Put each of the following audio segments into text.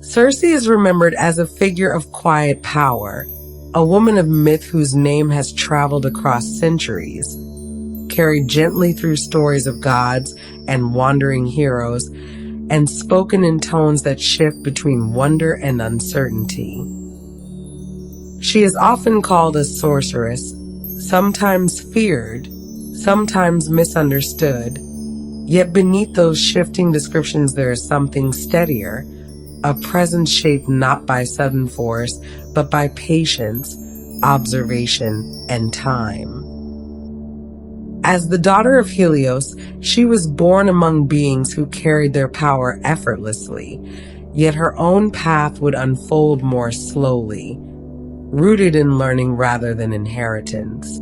Circe is remembered as a figure of quiet power, a woman of myth whose name has traveled across centuries, carried gently through stories of gods and wandering heroes, and spoken in tones that shift between wonder and uncertainty. She is often called a sorceress, sometimes feared, sometimes misunderstood, yet beneath those shifting descriptions there is something steadier, a presence shaped not by sudden force, but by patience, observation, and time. As the daughter of Helios, she was born among beings who carried their power effortlessly, yet her own path would unfold more slowly, rooted in learning rather than inheritance.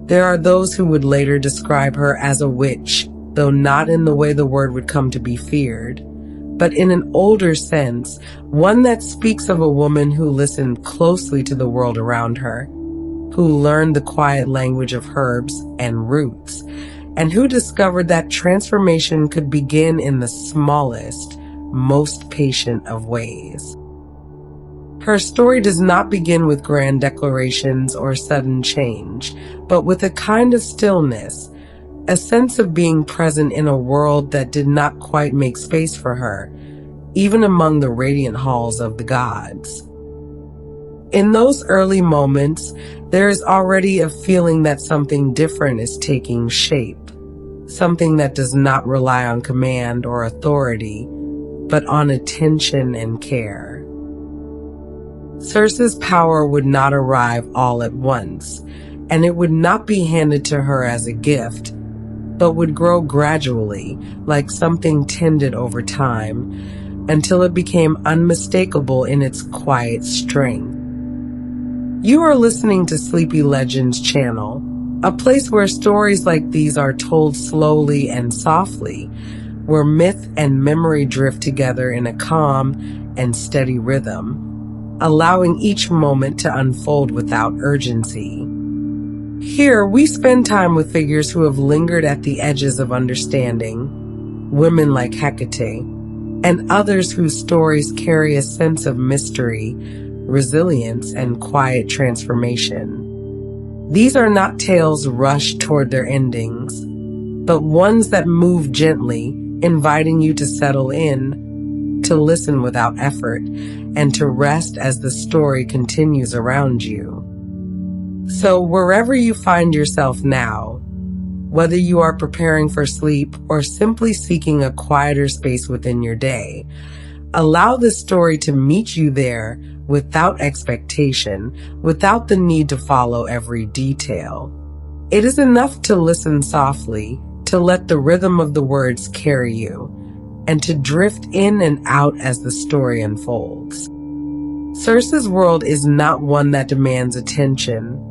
There are those who would later describe her as a witch, though not in the way the word would come to be feared, but in an older sense, one that speaks of a woman who listened closely to the world around her, who learned the quiet language of herbs and roots, and who discovered that transformation could begin in the smallest, most patient of ways. Her story does not begin with grand declarations or sudden change, but with a kind of stillness, a sense of being present in a world that did not quite make space for her, even among the radiant halls of the gods. In those early moments, there is already a feeling that something different is taking shape, something that does not rely on command or authority, but on attention and care. Circe's power would not arrive all at once, and it would not be handed to her as a gift, but would grow gradually, like something tended over time, until it became unmistakable in its quiet strength. You are listening to Sleepy Legends channel, a place where stories like these are told slowly and softly, where myth and memory drift together in a calm and steady rhythm, allowing each moment to unfold without urgency. Here, we spend time with figures who have lingered at the edges of understanding, women like Hecate, and others whose stories carry a sense of mystery, resilience, and quiet transformation. These are not tales rushed toward their endings, but ones that move gently, inviting you to settle in, to listen without effort, and to rest as the story continues around you. So wherever you find yourself now, whether you are preparing for sleep or simply seeking a quieter space within your day, allow this story to meet you there without expectation, without the need to follow every detail. It is enough to listen softly, to let the rhythm of the words carry you, and to drift in and out as the story unfolds. Circe's world is not one that demands attention,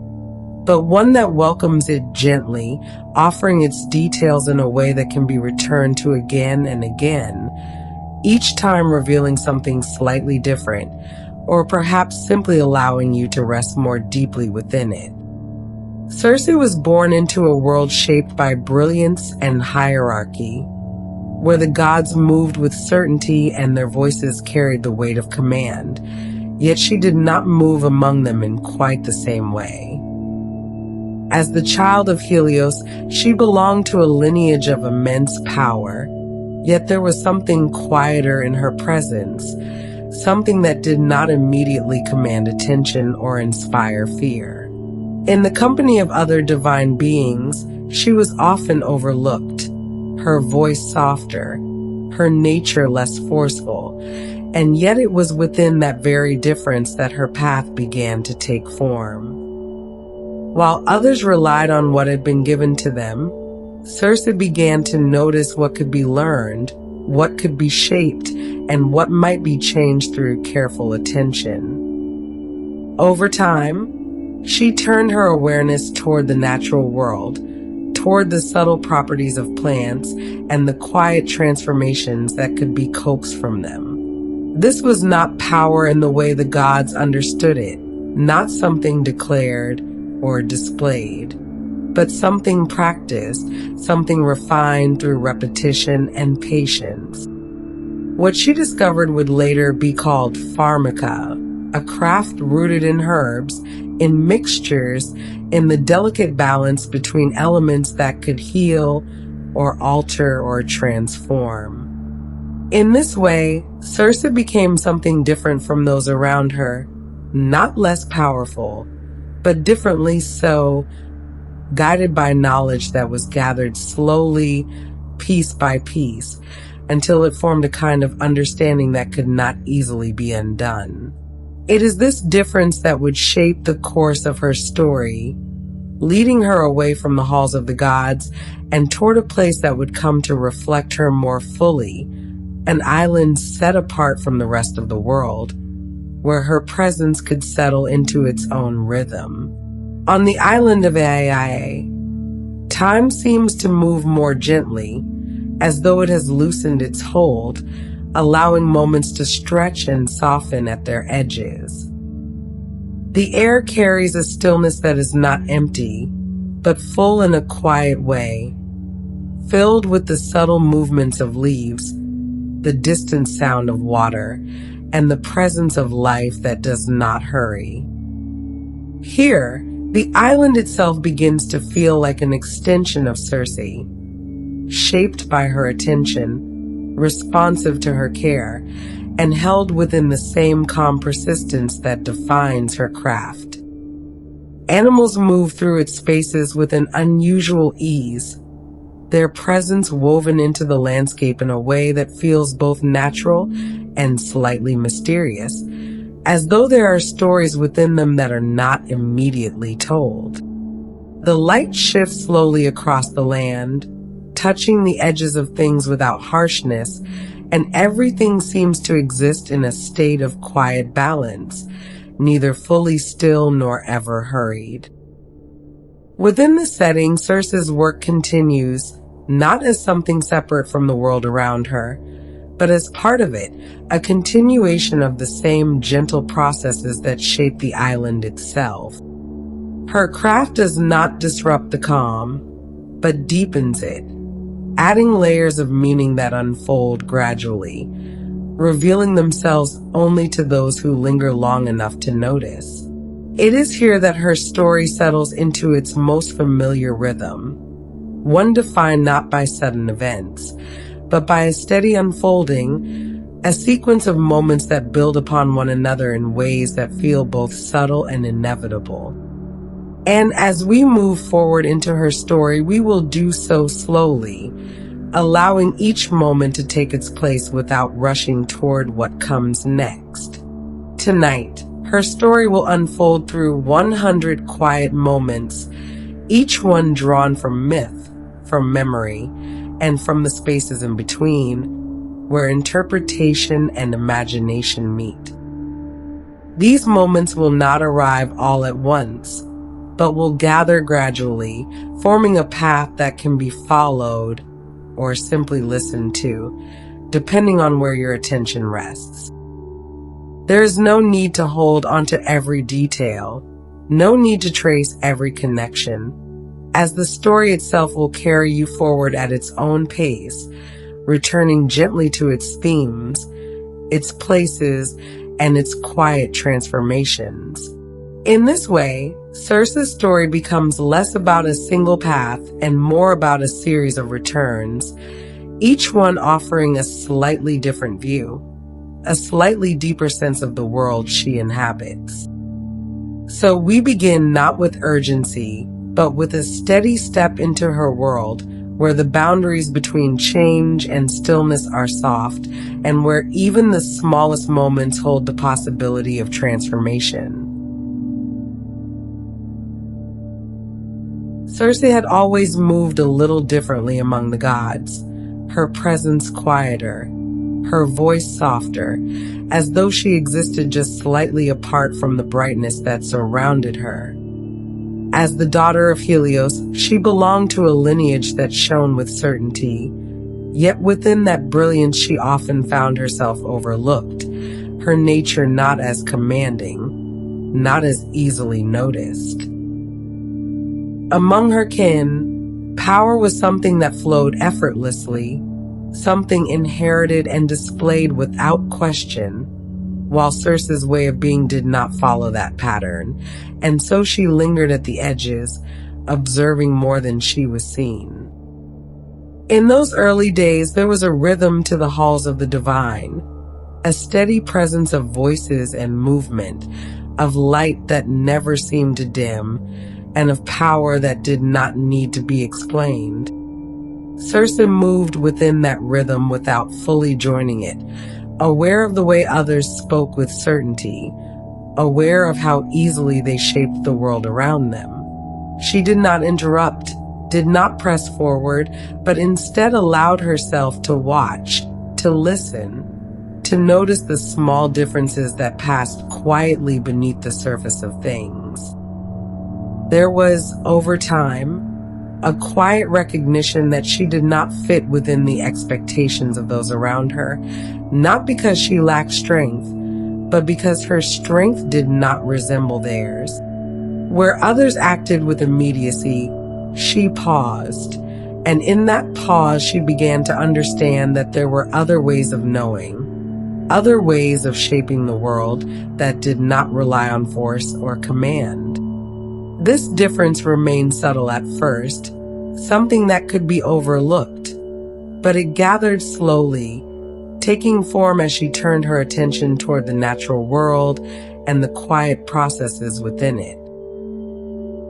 but one that welcomes it gently, offering its details in a way that can be returned to again and again, each time revealing something slightly different, or perhaps simply allowing you to rest more deeply within it. Circe was born into a world shaped by brilliance and hierarchy, where the gods moved with certainty and their voices carried the weight of command, yet she did not move among them in quite the same way. As the child of Helios, she belonged to a lineage of immense power, yet there was something quieter in her presence, something that did not immediately command attention or inspire fear. In the company of other divine beings, she was often overlooked, her voice softer, her nature less forceful, and yet it was within that very difference that her path began to take form. While others relied on what had been given to them, Circe began to notice what could be learned, what could be shaped, and what might be changed through careful attention. Over time, she turned her awareness toward the natural world, toward the subtle properties of plants and the quiet transformations that could be coaxed from them. This was not power in the way the gods understood it, not something declared or displayed, but something practiced, something refined through repetition and patience. What she discovered would later be called pharmaka, a craft rooted in herbs, in mixtures, in the delicate balance between elements that could heal or alter or transform. In this way, Circe became something different from those around her, not less powerful, but differently so, guided by knowledge that was gathered slowly, piece by piece, until it formed a kind of understanding that could not easily be undone. It is this difference that would shape the course of her story, leading her away from the halls of the gods and toward a place that would come to reflect her more fully, an island set apart from the rest of the world, where her presence could settle into its own rhythm. On the island of Aiaia, time seems to move more gently, as though it has loosened its hold, allowing moments to stretch and soften at their edges. The air carries a stillness that is not empty, but full in a quiet way, filled with the subtle movements of leaves, the distant sound of water, and the presence of life that does not hurry. Here, the island itself begins to feel like an extension of Circe, shaped by her attention, responsive to her care, and held within the same calm persistence that defines her craft. Animals move through its spaces with an unusual ease, their presence woven into the landscape in a way that feels both natural and slightly mysterious, as though there are stories within them that are not immediately told. The light shifts slowly across the land, touching the edges of things without harshness, and everything seems to exist in a state of quiet balance, neither fully still nor ever hurried. Within the setting, Circe's work continues, not as something separate from the world around her, but as part of it, a continuation of the same gentle processes that shape the island itself. Her craft does not disrupt the calm, but deepens it, adding layers of meaning that unfold gradually, revealing themselves only to those who linger long enough to notice. It is here that her story settles into its most familiar rhythm, one defined not by sudden events, but by a steady unfolding, a sequence of moments that build upon one another in ways that feel both subtle and inevitable. And as we move forward into her story, we will do so slowly, allowing each moment to take its place without rushing toward what comes next. Tonight, her story will unfold through 100 quiet moments, each one drawn from myth, from memory, and from the spaces in between, where interpretation and imagination meet. These moments will not arrive all at once, but will gather gradually, forming a path that can be followed or simply listened to, depending on where your attention rests. There is no need to hold onto every detail, no need to trace every connection, as the story itself will carry you forward at its own pace, returning gently to its themes, its places, and its quiet transformations. In this way, Circe's story becomes less about a single path and more about a series of returns, each one offering a slightly different view, a slightly deeper sense of the world she inhabits. So we begin not with urgency, but with a steady step into her world, where the boundaries between change and stillness are soft, and where even the smallest moments hold the possibility of transformation. Circe had always moved a little differently among the gods, her presence quieter, her voice softer, as though she existed just slightly apart from the brightness that surrounded her. As the daughter of Helios, she belonged to a lineage that shone with certainty, yet within that brilliance she often found herself overlooked, her nature not as commanding, not as easily noticed. Among her kin, power was something that flowed effortlessly, something inherited and displayed without question, while Circe's way of being did not follow that pattern, and so she lingered at the edges, observing more than she was seen. In those early days, there was a rhythm to the halls of the divine, a steady presence of voices and movement, of light that never seemed to dim, and of power that did not need to be explained. Circe moved within that rhythm without fully joining it, aware of the way others spoke with certainty, aware of how easily they shaped the world around them. She did not interrupt, did not press forward, but instead allowed herself to watch, to listen, to notice the small differences that passed quietly beneath the surface of things. There was, over time, a quiet recognition that she did not fit within the expectations of those around her, not because she lacked strength, but because her strength did not resemble theirs. Where others acted with immediacy, she paused, and in that pause she began to understand that there were other ways of knowing, other ways of shaping the world that did not rely on force or command. This difference remained subtle at first, something that could be overlooked, but it gathered slowly, taking form as she turned her attention toward the natural world and the quiet processes within it.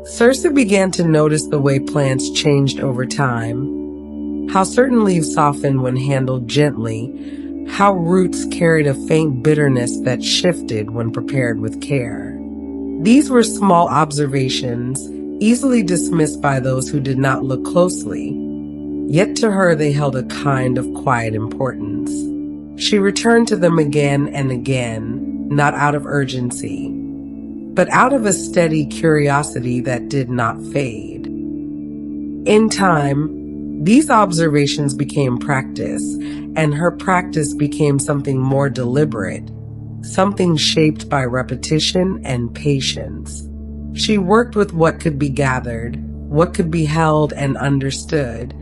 Circe began to notice the way plants changed over time, how certain leaves softened when handled gently, how roots carried a faint bitterness that shifted when prepared with care. These were small observations, easily dismissed by those who did not look closely, yet to her they held a kind of quiet importance. She returned to them again and again, not out of urgency, but out of a steady curiosity that did not fade. In time, these observations became practice, and her practice became something more deliberate, something shaped by repetition and patience. She worked with what could be gathered, what could be held and understood,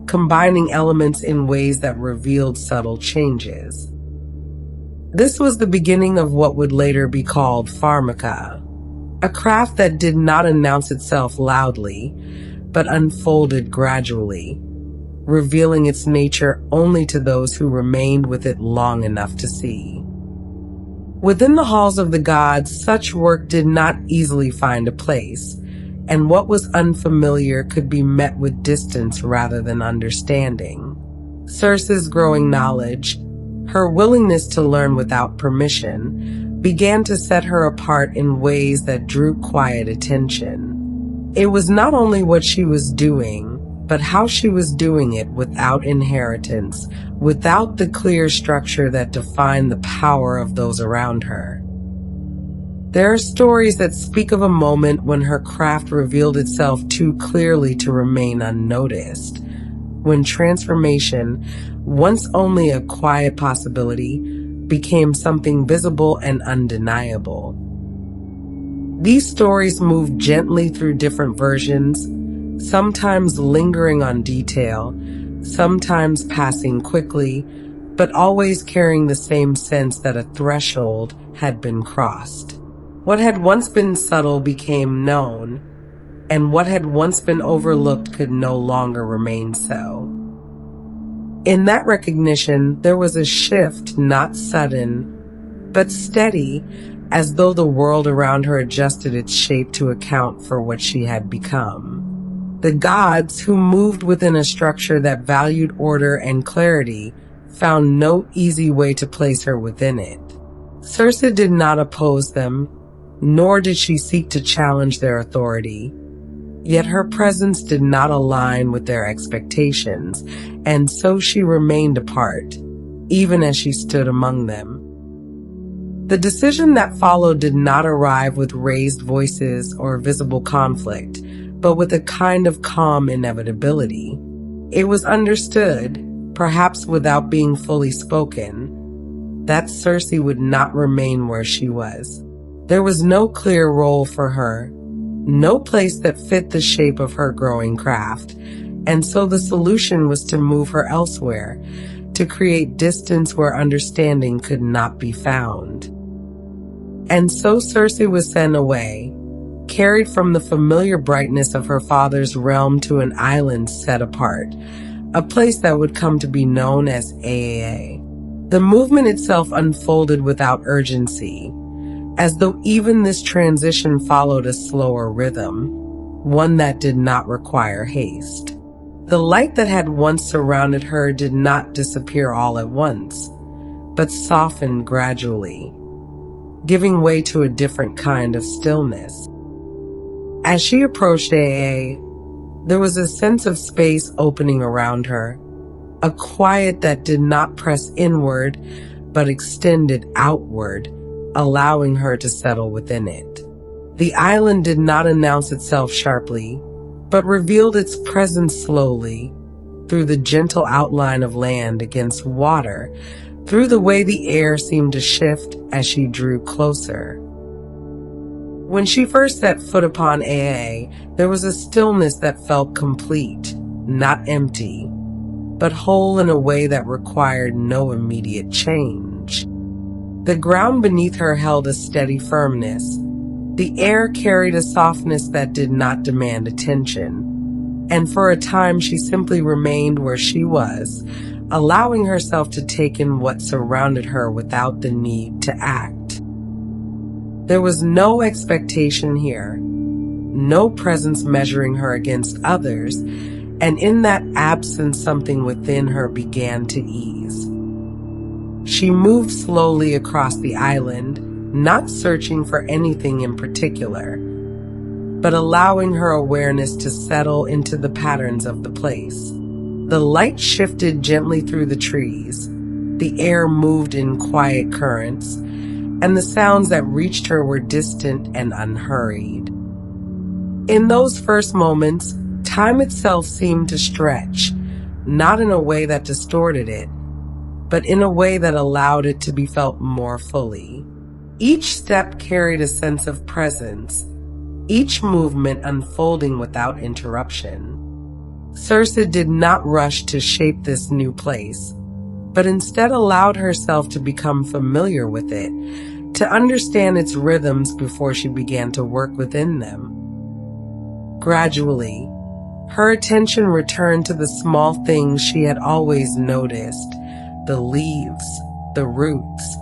combining elements in ways that revealed subtle changes. This was the beginning of what would later be called pharmaka, a craft that did not announce itself loudly, but unfolded gradually, revealing its nature only to those who remained with it long enough to see. Within the halls of the gods, such work did not easily find a place, and what was unfamiliar could be met with distance rather than understanding. Circe's growing knowledge, her willingness to learn without permission, began to set her apart in ways that drew quiet attention. It was not only what she was doing, but how she was doing it without inheritance, without the clear structure that defined the power of those around her. There are stories that speak of a moment when her craft revealed itself too clearly to remain unnoticed, when transformation, once only a quiet possibility, became something visible and undeniable. These stories moved gently through different versions, sometimes lingering on detail, sometimes passing quickly, but always carrying the same sense that a threshold had been crossed. What had once been subtle became known, and what had once been overlooked could no longer remain so. In that recognition, there was a shift, not sudden, but steady, as though the world around her adjusted its shape to account for what she had become. The gods, who moved within a structure that valued order and clarity, found no easy way to place her within it. Circe did not oppose them, nor did she seek to challenge their authority. Yet her presence did not align with their expectations, and so she remained apart, even as she stood among them. The decision that followed did not arrive with raised voices or visible conflict, but with a kind of calm inevitability. It was understood, perhaps without being fully spoken, that Circe would not remain where she was. There was no clear role for her, no place that fit the shape of her growing craft, And so the solution was to move her elsewhere, to create distance where understanding could not be found. And so Circe was sent away, carried from the familiar brightness of her father's realm to an island set apart, a place that would come to be known as Aiaia. The movement itself unfolded without urgency, as though even this transition followed a slower rhythm, one that did not require haste. The light that had once surrounded her did not disappear all at once, but softened gradually, giving way to a different kind of stillness. As she approached Aiaia, there was a sense of space opening around her, a quiet that did not press inward, but extended outward, allowing her to settle within it. The island did not announce itself sharply, but revealed its presence slowly, through the gentle outline of land against water, through the way the air seemed to shift as she drew closer. When she first set foot upon Aiaia, there was a stillness that felt complete, not empty, but whole in a way that required no immediate change. The ground beneath her held a steady firmness. The air carried a softness that did not demand attention, and for a time she simply remained where she was, allowing herself to take in what surrounded her without the need to act. There was no expectation here, no presence measuring her against others, and in that absence something within her began to ease. She moved slowly across the island, not searching for anything in particular, but allowing her awareness to settle into the patterns of the place. The light shifted gently through the trees, the air moved in quiet currents, and the sounds that reached her were distant and unhurried. In those first moments, time itself seemed to stretch, not in a way that distorted it, but in a way that allowed it to be felt more fully. Each step carried a sense of presence, each movement unfolding without interruption. Circe did not rush to shape this new place, but instead allowed herself to become familiar with it, to understand its rhythms before she began to work within them. Gradually, her attention returned to the small things she had always noticed, the leaves, the roots,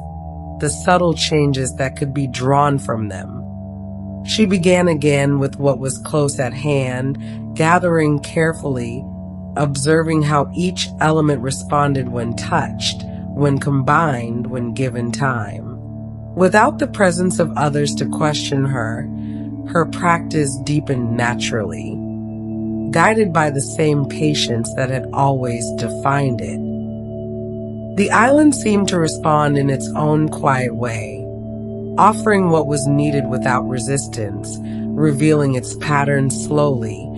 the subtle changes that could be drawn from them. She began again with what was close at hand, gathering carefully, observing how each element responded when touched, when combined, when given time. Without the presence of others to question her, her practice deepened naturally, guided by the same patience that had always defined it. The island seemed to respond in its own quiet way, offering what was needed without resistance, revealing its patterns slowly,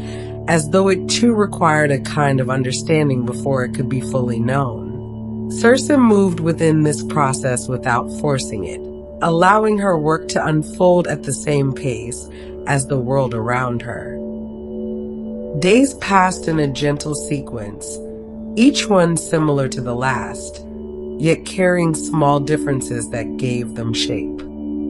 as though it too required a kind of understanding before it could be fully known. Circe moved within this process without forcing it, allowing her work to unfold at the same pace as the world around her. Days passed in a gentle sequence, each one similar to the last, yet carrying small differences that gave them shape.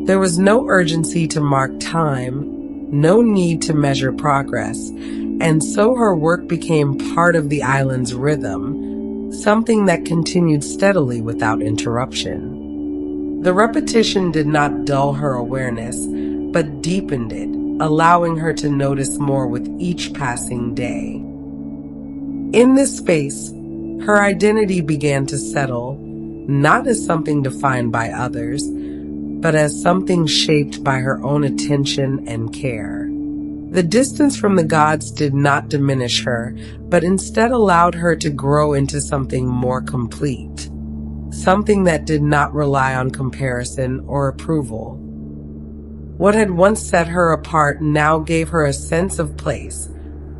There was no urgency to mark time, no need to measure progress, and so her work became part of the island's rhythm, something that continued steadily without interruption. The repetition did not dull her awareness, but deepened it, allowing her to notice more with each passing day. In this space, her identity began to settle, not as something defined by others, but as something shaped by her own attention and care. The distance from the gods did not diminish her, but instead allowed her to grow into something more complete, something that did not rely on comparison or approval. What had once set her apart now gave her a sense of place,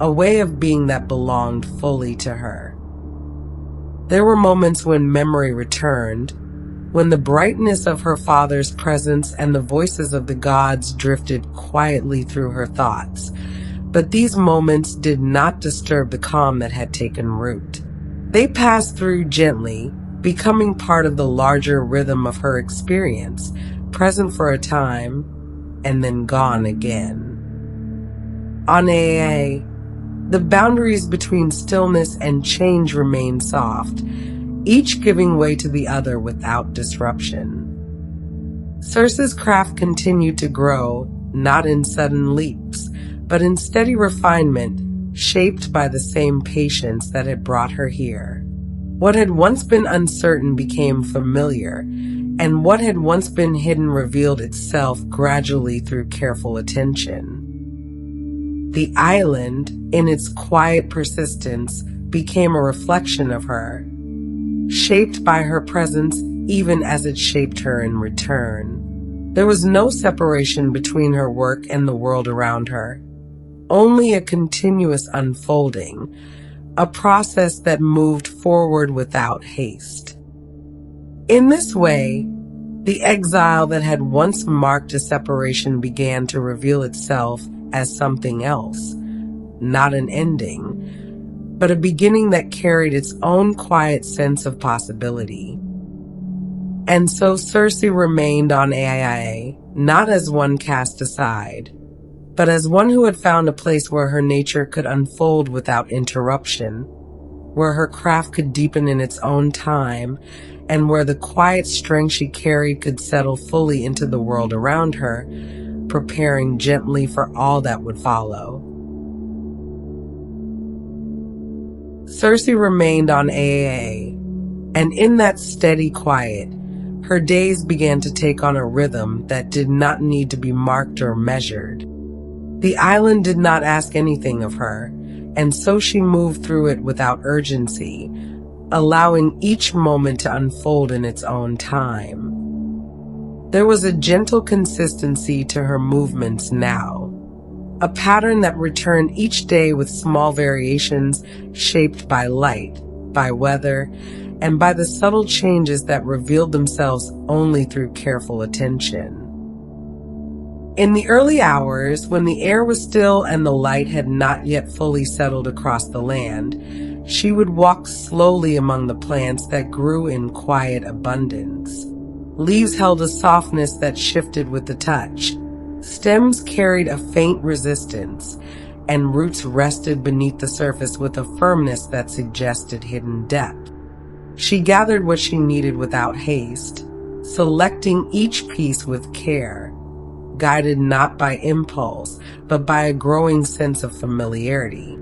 a way of being that belonged fully to her. There were moments when memory returned, when the brightness of her father's presence and the voices of the gods drifted quietly through her thoughts. But these moments did not disturb the calm that had taken root. They passed through gently, becoming part of the larger rhythm of her experience, present for a time, and then gone again. On Aiaia, the boundaries between stillness and change remained soft, each giving way to the other without disruption. Circe's craft continued to grow, not in sudden leaps, but in steady refinement, shaped by the same patience that had brought her here. What had once been uncertain became familiar, and what had once been hidden revealed itself gradually through careful attention. The island, in its quiet persistence, became a reflection of her, shaped by her presence even as it shaped her in return. There was no separation between her work and the world around her, only a continuous unfolding, a process that moved forward without haste. In this way, the exile that had once marked a separation began to reveal itself as something else, not an ending, but a beginning that carried its own quiet sense of possibility. And so Circe remained on Aiaia, not as one cast aside, but as one who had found a place where her nature could unfold without interruption, where her craft could deepen in its own time, and where the quiet strength she carried could settle fully into the world around her, preparing gently for all that would follow. Circe remained on Aiaia, and in that steady quiet, her days began to take on a rhythm that did not need to be marked or measured. The island did not ask anything of her, and so she moved through it without urgency, allowing each moment to unfold in its own time. There was a gentle consistency to her movements now, a pattern that returned each day with small variations shaped by light, by weather, and by the subtle changes that revealed themselves only through careful attention. In the early hours, when the air was still and the light had not yet fully settled across the land, she would walk slowly among the plants that grew in quiet abundance. Leaves held a softness that shifted with the touch. Stems carried a faint resistance, and roots rested beneath the surface with a firmness that suggested hidden depth. She gathered what she needed without haste, selecting each piece with care, guided not by impulse, but by a growing sense of familiarity.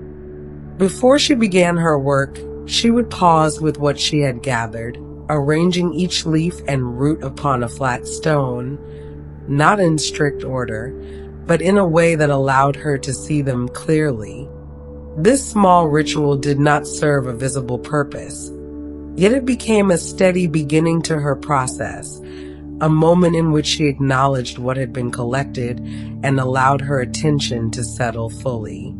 Before she began her work, she would pause with what she had gathered, arranging each leaf and root upon a flat stone, not in strict order, but in a way that allowed her to see them clearly. This small ritual did not serve a visible purpose, yet it became a steady beginning to her process, a moment in which she acknowledged what had been collected and allowed her attention to settle fully.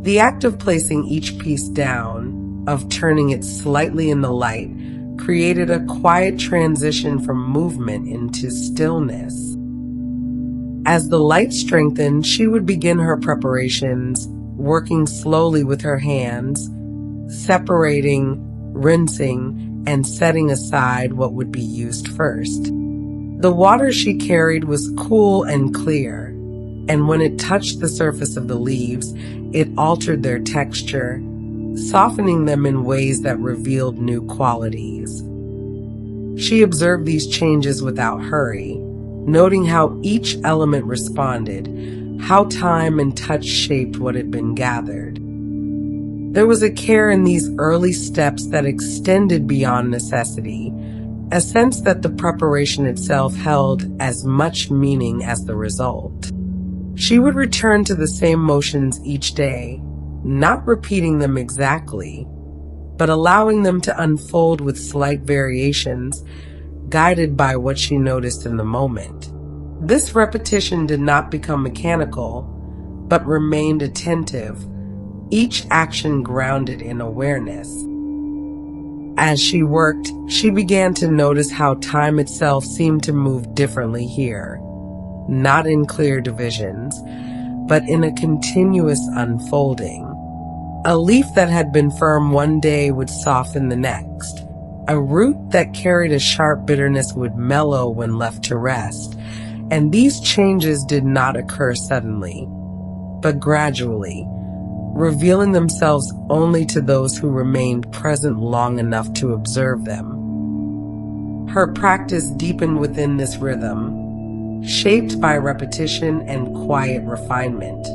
The act of placing each piece down, of turning it slightly in the light, created a quiet transition from movement into stillness. As the light strengthened, she would begin her preparations, working slowly with her hands, separating, rinsing, and setting aside what would be used first. The water she carried was cool and clear, and when it touched the surface of the leaves, it altered their texture, softening them in ways that revealed new qualities. She observed these changes without hurry, noting how each element responded, how time and touch shaped what had been gathered. There was a care in these early steps that extended beyond necessity, a sense that the preparation itself held as much meaning as the result. She would return to the same motions each day, not repeating them exactly, but allowing them to unfold with slight variations, guided by what she noticed in the moment. This repetition did not become mechanical, but remained attentive, each action grounded in awareness. As she worked, she began to notice how time itself seemed to move differently here, not in clear divisions, but in a continuous unfolding. A leaf that had been firm one day would soften the next. A root that carried a sharp bitterness would mellow when left to rest. And these changes did not occur suddenly, but gradually, revealing themselves only to those who remained present long enough to observe them. Her practice deepened within this rhythm, shaped by repetition and quiet refinement.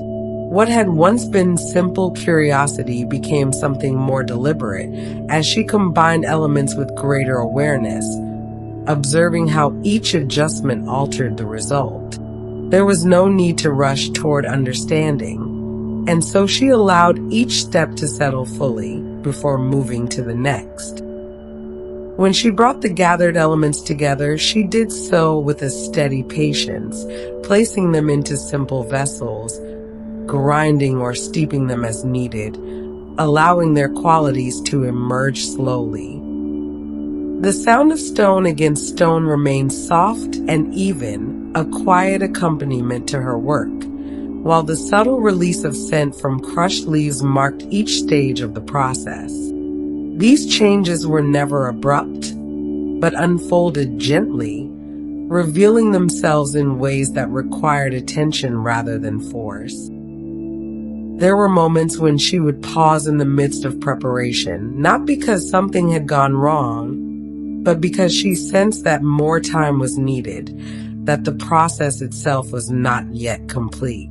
What had once been simple curiosity became something more deliberate as she combined elements with greater awareness, observing how each adjustment altered the result. There was no need to rush toward understanding, and so she allowed each step to settle fully before moving to the next. When she brought the gathered elements together, she did so with a steady patience, placing them into simple vessels, grinding or steeping them as needed, allowing their qualities to emerge slowly. The sound of stone against stone remained soft and even, a quiet accompaniment to her work, while the subtle release of scent from crushed leaves marked each stage of the process. These changes were never abrupt, but unfolded gently, revealing themselves in ways that required attention rather than force. There were moments when she would pause in the midst of preparation, not because something had gone wrong, but because she sensed that more time was needed, that the process itself was not yet complete.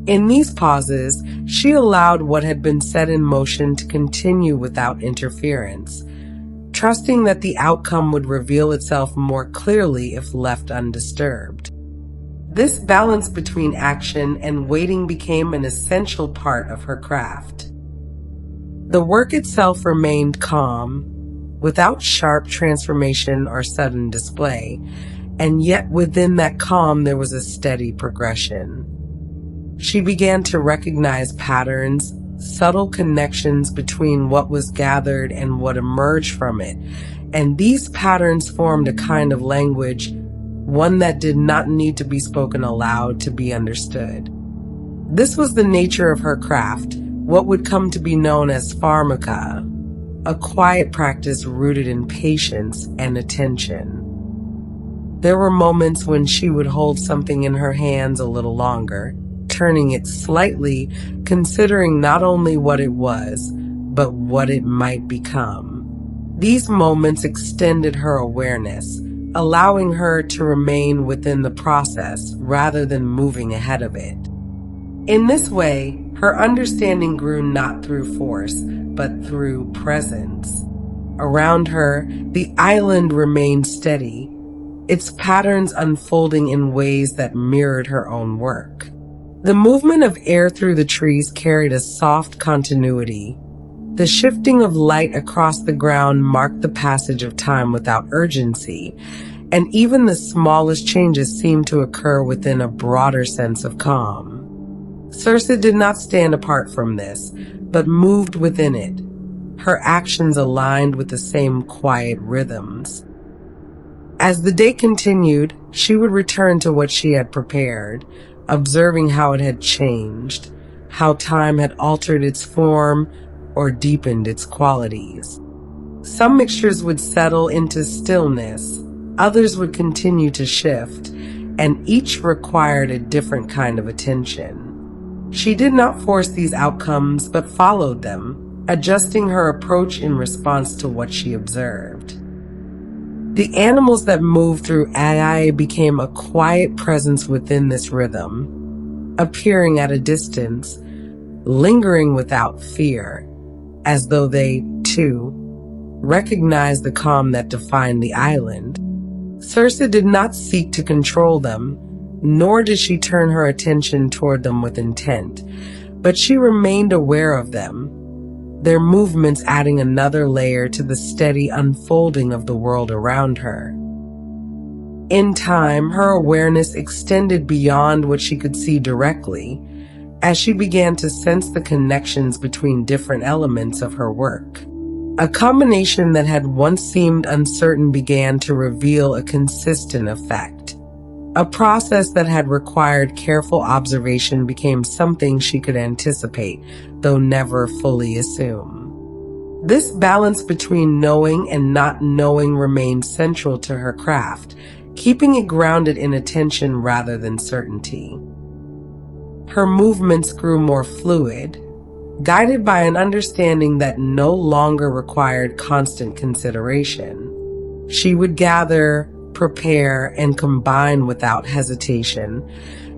In these pauses, she allowed what had been set in motion to continue without interference, trusting that the outcome would reveal itself more clearly if left undisturbed. This balance between action and waiting became an essential part of her craft. The work itself remained calm, without sharp transformation or sudden display, and yet within that calm there was a steady progression. She began to recognize patterns, subtle connections between what was gathered and what emerged from it, and these patterns formed a kind of language, one that did not need to be spoken aloud to be understood. This was the nature of her craft, what would come to be known as pharmaka, a quiet practice rooted in patience and attention. There were moments when she would hold something in her hands a little longer, turning it slightly, considering not only what it was, but what it might become. These moments extended her awareness, allowing her to remain within the process rather than moving ahead of it. In this way, her understanding grew not through force, but through presence. Around her, the island remained steady, its patterns unfolding in ways that mirrored her own work. The movement of air through the trees carried a soft continuity. The shifting of light across the ground marked the passage of time without urgency, and even the smallest changes seemed to occur within a broader sense of calm. Circe did not stand apart from this, but moved within it, her actions aligned with the same quiet rhythms. As the day continued, she would return to what she had prepared, observing how it had changed, how time had altered its form or deepened its qualities. Some mixtures would settle into stillness, others would continue to shift, and each required a different kind of attention. She did not force these outcomes, but followed them, adjusting her approach in response to what she observed. The animals that moved through Aiaia became a quiet presence within this rhythm, appearing at a distance, lingering without fear, as though they, too, recognized the calm that defined the island. Circe did not seek to control them, nor did she turn her attention toward them with intent, but she remained aware of them, their movements adding another layer to the steady unfolding of the world around her. In time, her awareness extended beyond what she could see directly, as she began to sense the connections between different elements of her work. A combination that had once seemed uncertain began to reveal a consistent effect. A process that had required careful observation became something she could anticipate, though never fully assume. This balance between knowing and not knowing remained central to her craft, keeping it grounded in attention rather than certainty. Her movements grew more fluid, guided by an understanding that no longer required constant consideration. She would gather, prepare, and combine without hesitation,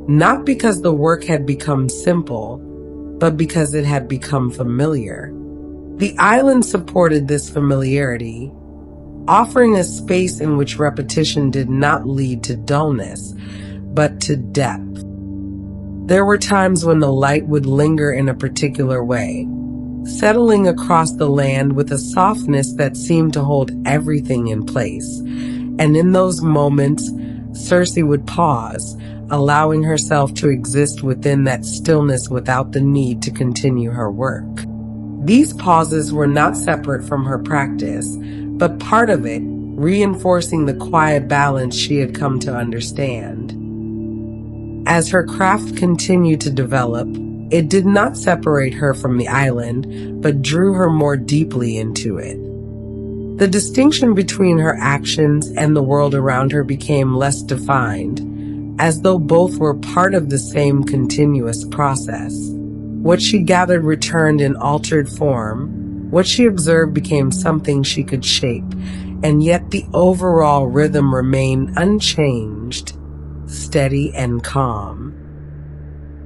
not because the work had become simple, but because it had become familiar. The island supported this familiarity, offering a space in which repetition did not lead to dullness, but to depth. There were times when the light would linger in a particular way, settling across the land with a softness that seemed to hold everything in place. And in those moments, Circe would pause, allowing herself to exist within that stillness without the need to continue her work. These pauses were not separate from her practice, but part of it, reinforcing the quiet balance she had come to understand. As her craft continued to develop, it did not separate her from the island, but drew her more deeply into it. The distinction between her actions and the world around her became less defined, as though both were part of the same continuous process. What she gathered returned in altered form. What she observed became something she could shape, and yet the overall rhythm remained unchanged, steady and calm.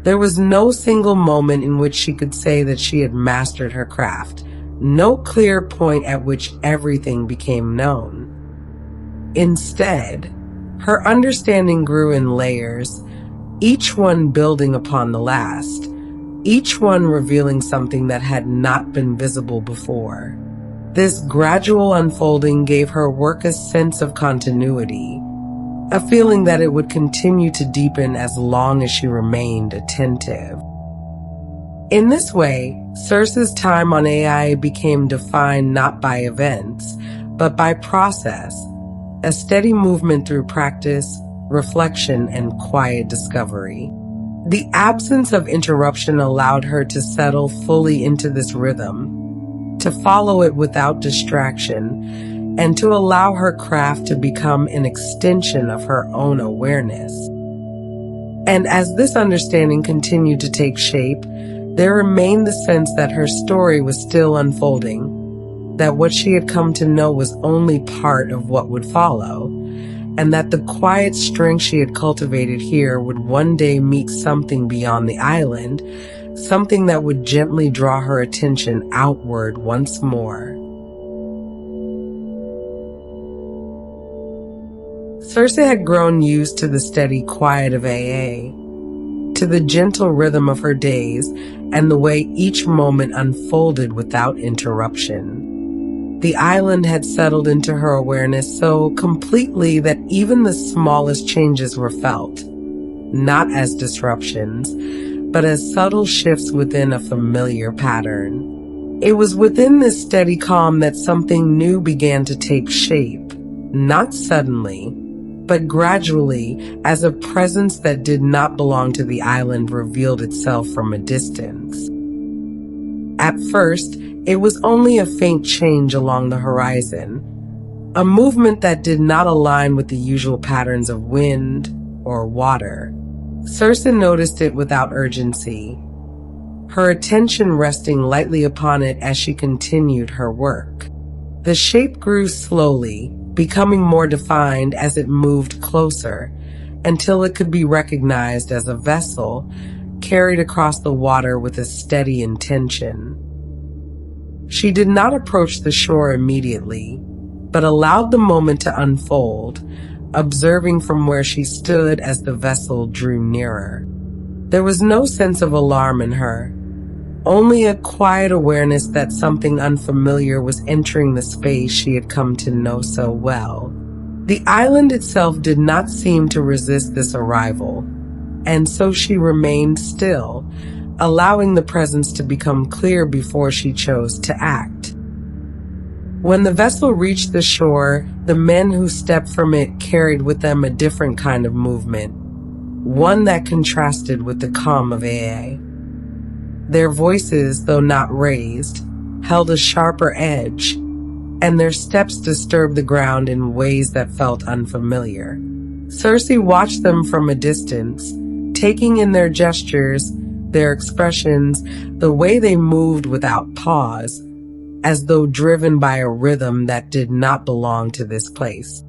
There was no single moment in which she could say that she had mastered her craft, no clear point at which everything became known. Instead, her understanding grew in layers, each one building upon the last, each one revealing something that had not been visible before. This gradual unfolding gave her work a sense of continuity, a feeling that it would continue to deepen as long as she remained attentive. In this way, Circe's time on Aiaia became defined not by events, but by process, a steady movement through practice, reflection, and quiet discovery. The absence of interruption allowed her to settle fully into this rhythm, to follow it without distraction, and to allow her craft to become an extension of her own awareness. And as this understanding continued to take shape, there remained the sense that her story was still unfolding, that what she had come to know was only part of what would follow, and that the quiet strength she had cultivated here would one day meet something beyond the island, something that would gently draw her attention outward once more. Circe had grown used to the steady quiet of Aiaia, to the gentle rhythm of her days, and the way each moment unfolded without interruption. The island had settled into her awareness so completely that even the smallest changes were felt, not as disruptions, but as subtle shifts within a familiar pattern. It was within this steady calm that something new began to take shape, not suddenly, but gradually, as a presence that did not belong to the island revealed itself from a distance. At first, it was only a faint change along the horizon, a movement that did not align with the usual patterns of wind or water. Circe noticed it without urgency, her attention resting lightly upon it as she continued her work. The shape grew slowly, becoming more defined as it moved closer, until it could be recognized as a vessel carried across the water with a steady intention. She did not approach the shore immediately, but allowed the moment to unfold, observing from where she stood as the vessel drew nearer. There was no sense of alarm in her, only a quiet awareness that something unfamiliar was entering the space she had come to know so well. The island itself did not seem to resist this arrival, and so she remained still, allowing the presence to become clear before she chose to act. When the vessel reached the shore, the men who stepped from it carried with them a different kind of movement, one that contrasted with the calm of Aiaia. Their voices, though not raised, held a sharper edge, and their steps disturbed the ground in ways that felt unfamiliar. Circe watched them from a distance, taking in their gestures, their expressions, the way they moved without pause, as though driven by a rhythm that did not belong to this place.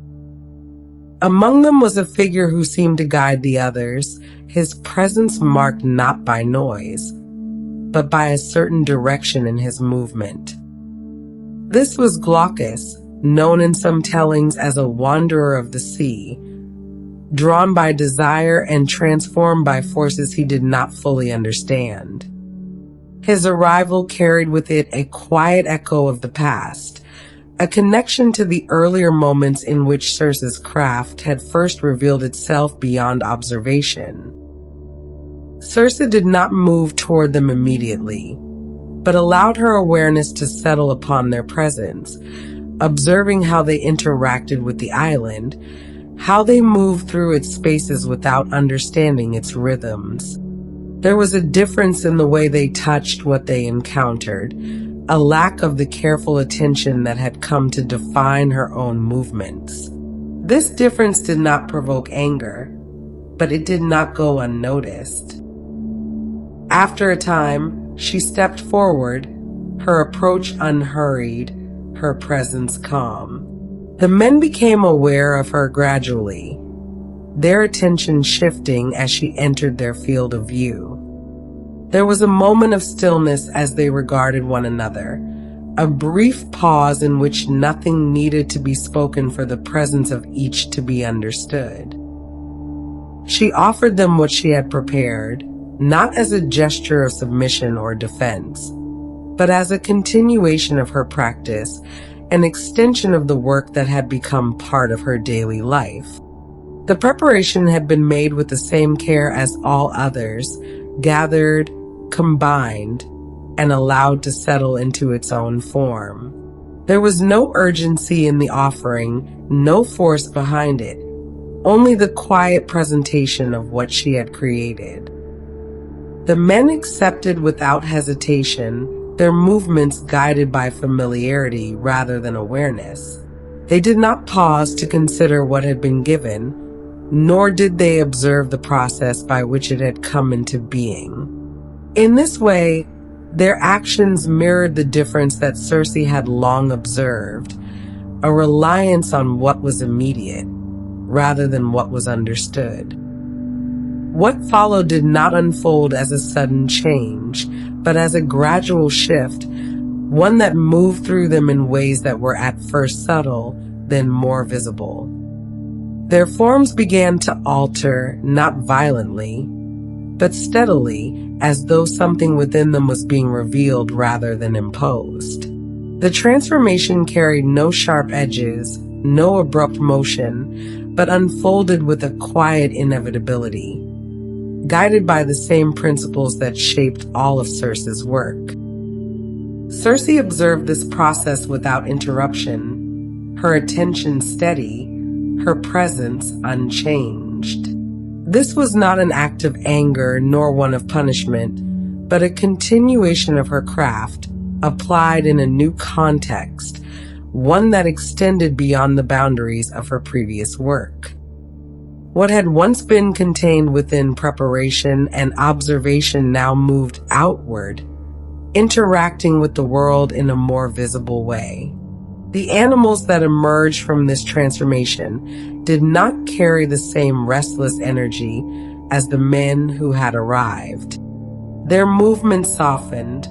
Among them was a figure who seemed to guide the others, his presence marked not by noise, but by a certain direction in his movement. This was Glaucus, known in some tellings as a wanderer of the sea, drawn by desire and transformed by forces he did not fully understand. His arrival carried with it a quiet echo of the past, a connection to the earlier moments in which Circe's craft had first revealed itself beyond observation. Circe did not move toward them immediately, but allowed her awareness to settle upon their presence, observing how they interacted with the island, how they moved through its spaces without understanding its rhythms. There was a difference in the way they touched what they encountered, a lack of the careful attention that had come to define her own movements. This difference did not provoke anger, but it did not go unnoticed. After a time, she stepped forward, her approach unhurried, her presence calm. The men became aware of her gradually, their attention shifting as she entered their field of view. There was a moment of stillness as they regarded one another, a brief pause in which nothing needed to be spoken for the presence of each to be understood. She offered them what she had prepared, not as a gesture of submission or defense, but as a continuation of her practice, an extension of the work that had become part of her daily life. The preparation had been made with the same care as all others, gathered, combined, and allowed to settle into its own form. There was no urgency in the offering, no force behind it, only the quiet presentation of what she had created. The men accepted without hesitation, their movements guided by familiarity rather than awareness. They did not pause to consider what had been given, nor did they observe the process by which it had come into being. In this way, their actions mirrored the difference that Circe had long observed, a reliance on what was immediate, rather than what was understood. What followed did not unfold as a sudden change, but as a gradual shift, one that moved through them in ways that were at first subtle, then more visible. Their forms began to alter, not violently, but steadily, as though something within them was being revealed rather than imposed. The transformation carried no sharp edges, no abrupt motion, but unfolded with a quiet inevitability, guided by the same principles that shaped all of Circe's work. Circe observed this process without interruption, her attention steady, her presence unchanged. This was not an act of anger nor one of punishment, but a continuation of her craft, applied in a new context, one that extended beyond the boundaries of her previous work. What had once been contained within preparation and observation now moved outward, interacting with the world in a more visible way. The animals that emerged from this transformation did not carry the same restless energy as the men who had arrived. Their movement softened,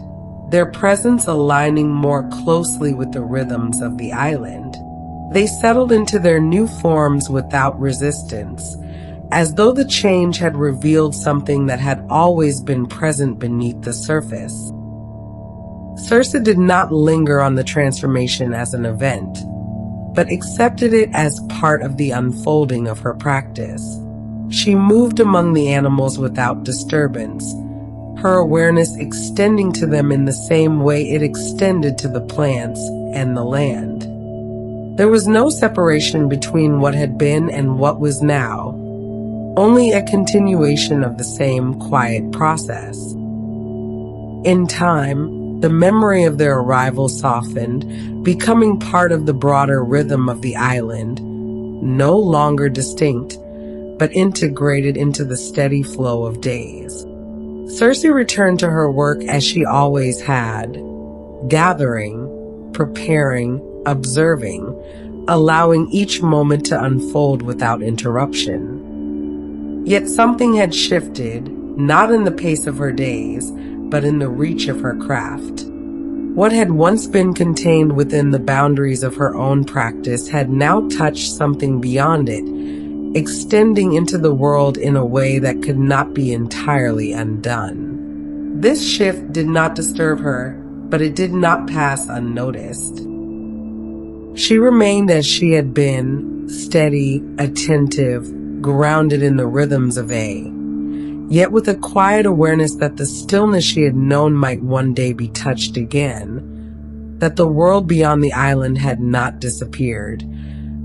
their presence aligning more closely with the rhythms of the island. They settled into their new forms without resistance, as though the change had revealed something that had always been present beneath the surface. Circe did not linger on the transformation as an event, but accepted it as part of the unfolding of her practice. She moved among the animals without disturbance, her awareness extending to them in the same way it extended to the plants and the land. There was no separation between what had been and what was now, only a continuation of the same quiet process. In time, the memory of their arrival softened, becoming part of the broader rhythm of the island, no longer distinct, but integrated into the steady flow of days. Circe returned to her work as she always had, gathering, preparing, observing, allowing each moment to unfold without interruption. Yet something had shifted, not in the pace of her days, but in the reach of her craft. What had once been contained within the boundaries of her own practice had now touched something beyond it, extending into the world in a way that could not be entirely undone. This shift did not disturb her, but it did not pass unnoticed. She remained as she had been, steady, attentive, grounded in the rhythms of yet with a quiet awareness that the stillness she had known might one day be touched again, that the world beyond the island had not disappeared,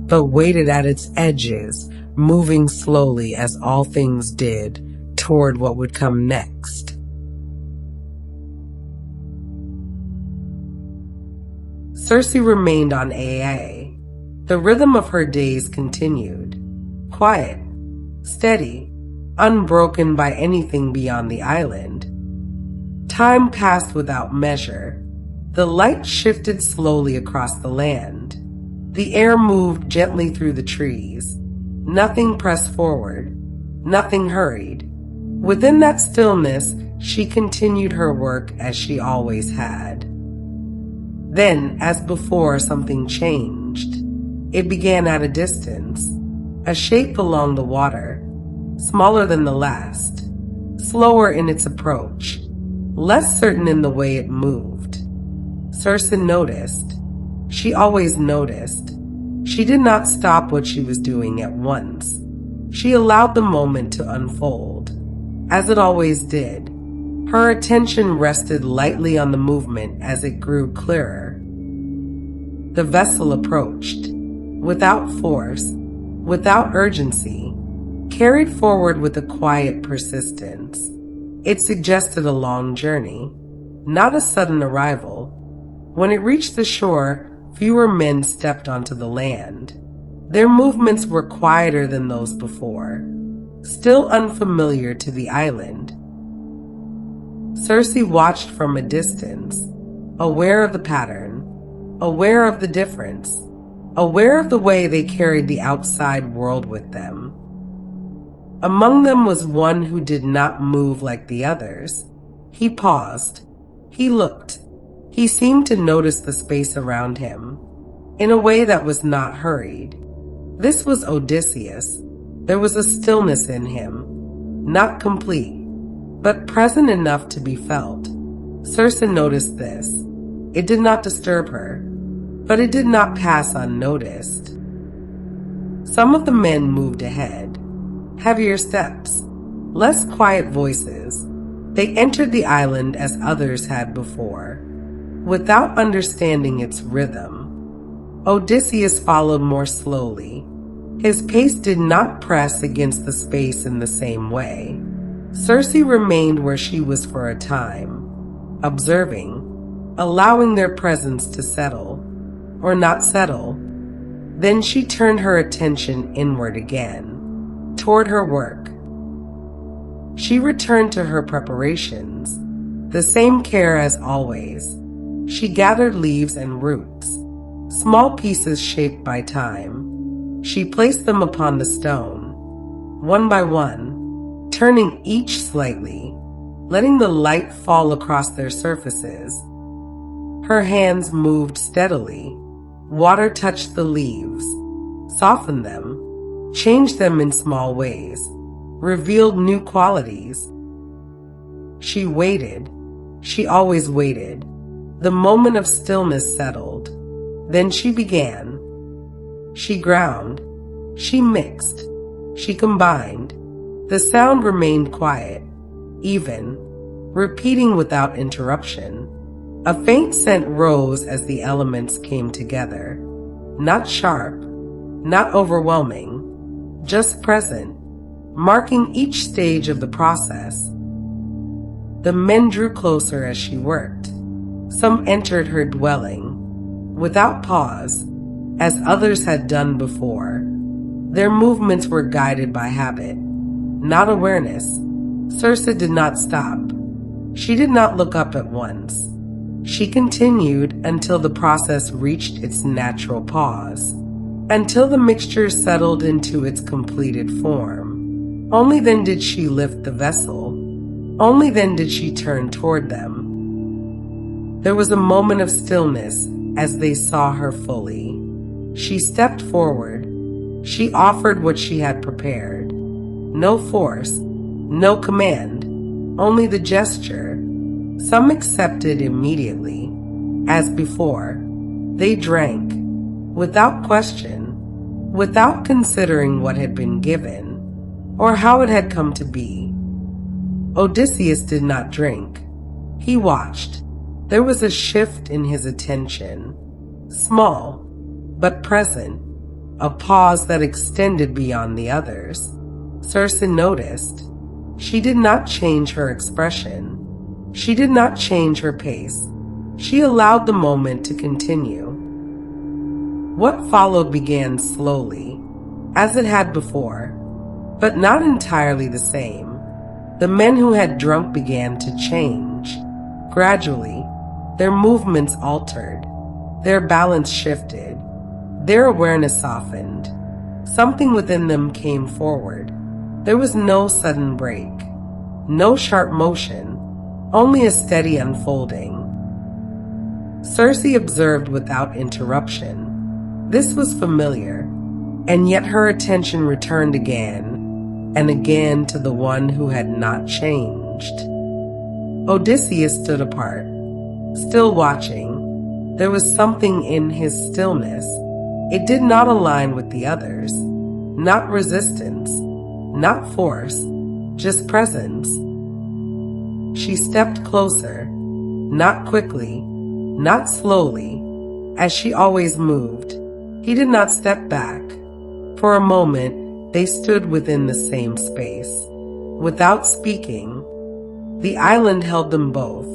but waited at its edges, moving slowly as all things did, toward what would come next. Circe remained on Aiaia. The rhythm of her days continued, quiet, steady, unbroken by anything beyond the island. Time passed without measure. The light shifted slowly across the land. The air moved gently through the trees. Nothing pressed forward. Nothing hurried. Within that stillness, she continued her work as she always had. Then, as before, something changed. It began at a distance, a shape along the water, smaller than the last, slower in its approach, less certain in the way it moved. Circe noticed. She always noticed. She did not stop what she was doing at once. She allowed the moment to unfold. As it always did, her attention rested lightly on the movement as it grew clearer. The vessel approached, without force, without urgency, carried forward with a quiet persistence. It suggested a long journey, not a sudden arrival. When it reached the shore, fewer men stepped onto the land. Their movements were quieter than those before, still unfamiliar to the island. Circe watched from a distance, aware of the pattern, aware of the difference, aware of the way they carried the outside world with them. Among them was one who did not move like the others. He paused. He looked. He seemed to notice the space around him, in a way that was not hurried. This was Odysseus. There was a stillness in him, not complete, but present enough to be felt. Circe noticed this. It did not disturb her, but it did not pass unnoticed. Some of the men moved ahead, heavier steps, less quiet voices. They entered the island as others had before, without understanding its rhythm. Odysseus followed more slowly. His pace did not press against the space in the same way. Circe remained where she was for a time, observing, allowing their presence to settle, or not settle. Then she turned her attention inward again, toward her work. She returned to her preparations, the same care as always. She gathered leaves and roots, small pieces shaped by time. She placed them upon the stone, one by one, turning each slightly, letting the light fall across their surfaces. Her hands moved steadily. Water touched the leaves, softened them, changed them in small ways, revealed new qualities. She waited. She always waited. The moment of stillness settled. Then she began. She ground. She mixed. She combined. The sound remained quiet, even, repeating without interruption. A faint scent rose as the elements came together. not sharp, not overwhelming, just present, marking each stage of the process. The men drew closer as she worked. Some entered her dwelling, without pause, as others had done before. Their movements were guided by habit, not awareness. Circe did not stop. She did not look up at once. She continued until the process reached its natural pause, until the mixture settled into its completed form. Only then did she lift the vessel. Only then did she turn toward them. There was a moment of stillness as they saw her fully. She stepped forward. She offered what she had prepared. No force, no command, only the gesture. Some accepted immediately. As before, they drank, without question, without considering what had been given, or how it had come to be. Odysseus did not drink. He watched. There was a shift in his attention, small, but present, a pause that extended beyond the others. Circe noticed. She did not change her expression. She did not change her pace. She allowed the moment to continue. What followed began slowly, as it had before, but not entirely the same. The men who had drunk began to change. Gradually, their movements altered. Their balance shifted. Their awareness softened. Something within them came forward. There was no sudden break, no sharp motion, only a steady unfolding. Circe observed without interruption. This was familiar, and yet her attention returned again and again to the one who had not changed. Odysseus stood apart, still watching. There was something in his stillness. It did not align with the others. Not resistance, not force, just presence. She stepped closer, not quickly, not slowly, as she always moved. He did not step back. For a moment, they stood within the same space. Without speaking, the island held them both.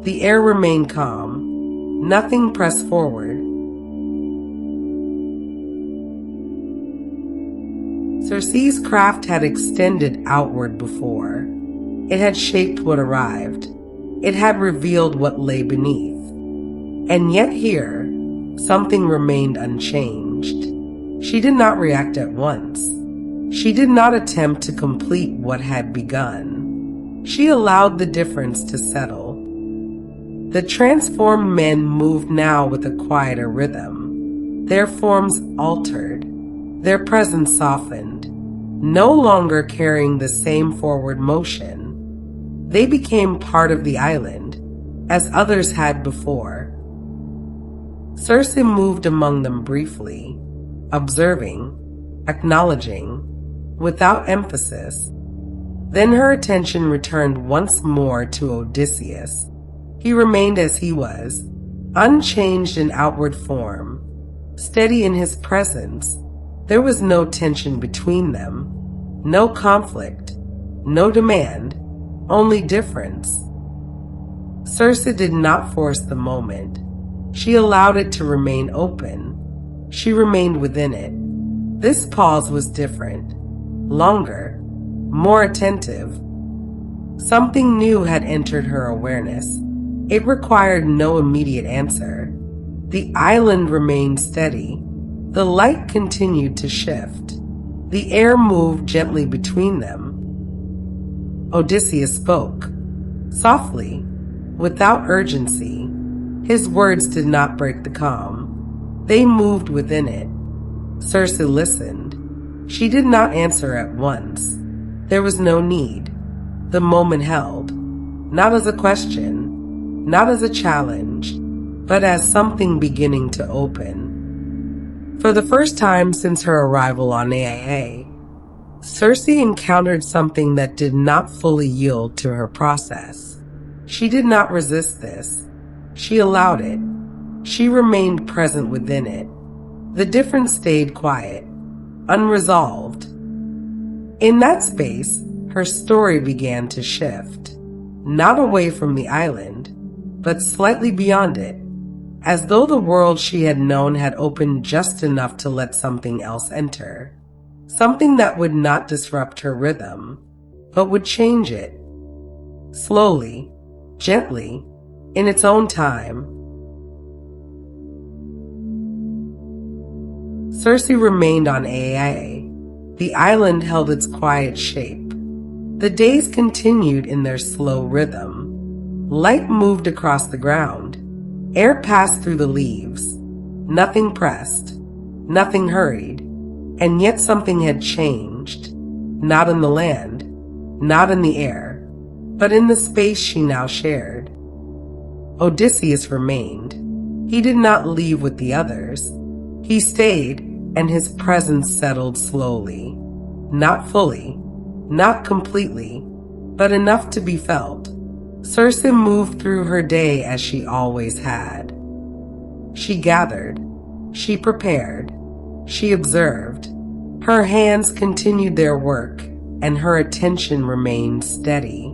The air remained calm. Nothing pressed forward. Circe's craft had extended outward before. It had shaped what arrived. It had revealed what lay beneath. And yet here, something remained unchanged. She did not react at once. She did not attempt to complete what had begun. She allowed the difference to settle. The transformed men moved now with a quieter rhythm. Their forms altered. Their presence softened, no longer carrying the same forward motion. They became part of the island, as others had before. Circe moved among them briefly, observing, acknowledging, without emphasis. Then her attention returned once more to Odysseus. He remained as he was, unchanged in outward form, steady in his presence. There was no tension between them, no conflict, no demand, only difference. Circe did not force the moment. She allowed it to remain open. She remained within it. This pause was different, longer, more attentive. Something new had entered her awareness. It required no immediate answer. The island remained steady. The light continued to shift. The air moved gently between them. Odysseus spoke, softly, without urgency. His words did not break the calm. They moved within it. Circe listened. She did not answer at once. There was no need. The moment held, not as a question, not as a challenge, but as something beginning to open. For the first time since her arrival on Aiaia, Circe encountered something that did not fully yield to her process. She did not resist this. She allowed it. She remained present within it. The difference stayed quiet, unresolved. In that space, her story began to shift, not away from the island, but slightly beyond it, as though the world she had known had opened just enough to let something else enter. Something that would not disrupt her rhythm, but would change it. Slowly, gently, in its own time. Circe remained on Aiaia. The island held its quiet shape. The days continued in their slow rhythm. Light moved across the ground. Air passed through the leaves. Nothing pressed, nothing hurried, and yet something had changed. Not in the land, not in the air, but in the space she now shared. Odysseus remained. He did not leave with the others. He stayed, and his presence settled slowly. Not fully, not completely, but enough to be felt. Circe moved through her day as she always had. She gathered, she prepared, she observed. Her hands continued their work, and her attention remained steady.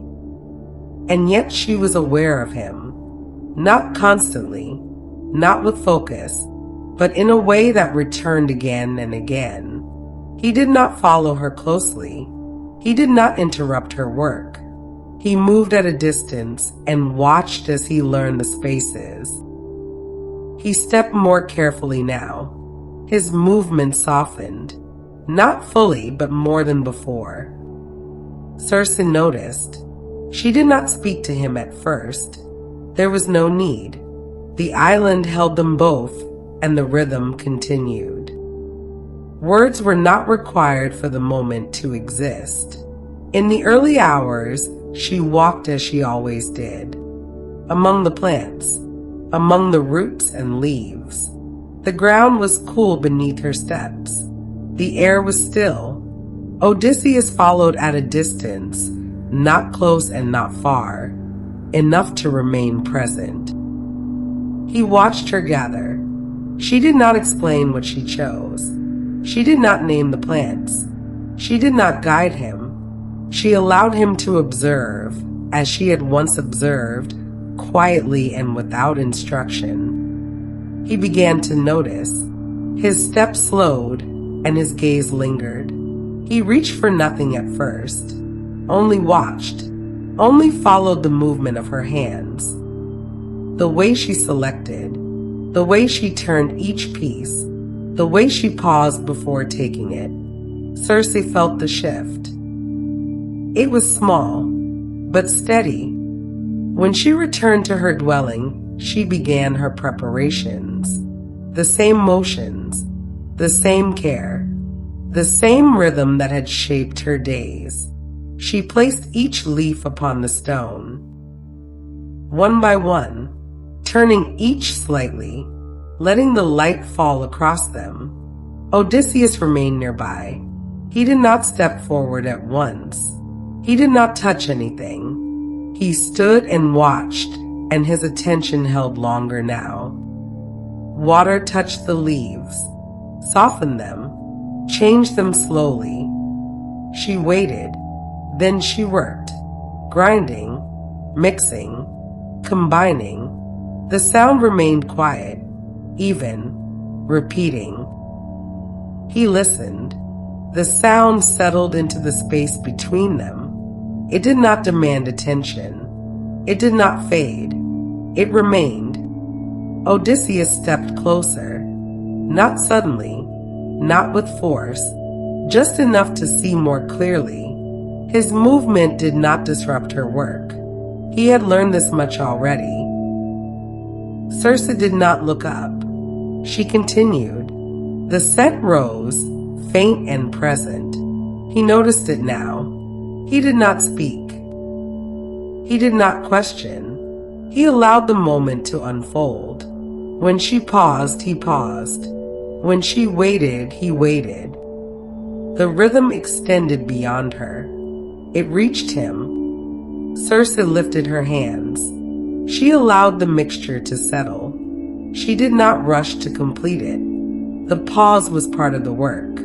And yet she was aware of him, not constantly, not with focus, but in a way that returned again and again. He did not follow her closely. He did not interrupt her work. He moved at a distance and watched as he learned the spaces. He stepped more carefully now. His movement softened, not fully, but more than before. Circe noticed. She did not speak to him at first. There was no need. The island held them both, and the rhythm continued. Words were not required for the moment to exist. In the early hours, she walked as she always did, among the plants, among the roots and leaves. The ground was cool beneath her steps. The air was still. Odysseus followed at a distance, not close and not far, enough to remain present. He watched her gather. She did not explain what she chose. She did not name the plants. She did not guide him. She allowed him to observe, as she had once observed, quietly and without instruction. He began to notice. His steps slowed, and his gaze lingered. He reached for nothing at first, only watched, only followed the movement of her hands. The way she selected, the way she turned each piece, the way she paused before taking it. Circe felt the shift. It was small, but steady. When she returned to her dwelling, she began her preparations. The same motions, the same care, the same rhythm that had shaped her days. She placed each leaf upon the stone, one by one, turning each slightly, letting the light fall across them. Odysseus remained nearby. He did not step forward at once. He did not touch anything. He stood and watched, and his attention held longer now. Water touched the leaves, softened them, changed them slowly. She waited, then she worked, grinding, mixing, combining. The sound remained quiet, even, repeating. He listened. The sound settled into the space between them. It did not demand attention. It did not fade. It remained. Odysseus stepped closer, not suddenly, not with force, just enough to see more clearly. His movement did not disrupt her work. He had learned this much already. Circe did not look up. She continued. The scent rose, faint and present. He noticed it now. He did not speak. He did not question. He allowed the moment to unfold. When she paused, he paused. When she waited, he waited. The rhythm extended beyond her. It reached him. Circe lifted her hands. She allowed the mixture to settle. She did not rush to complete it. The pause was part of the work.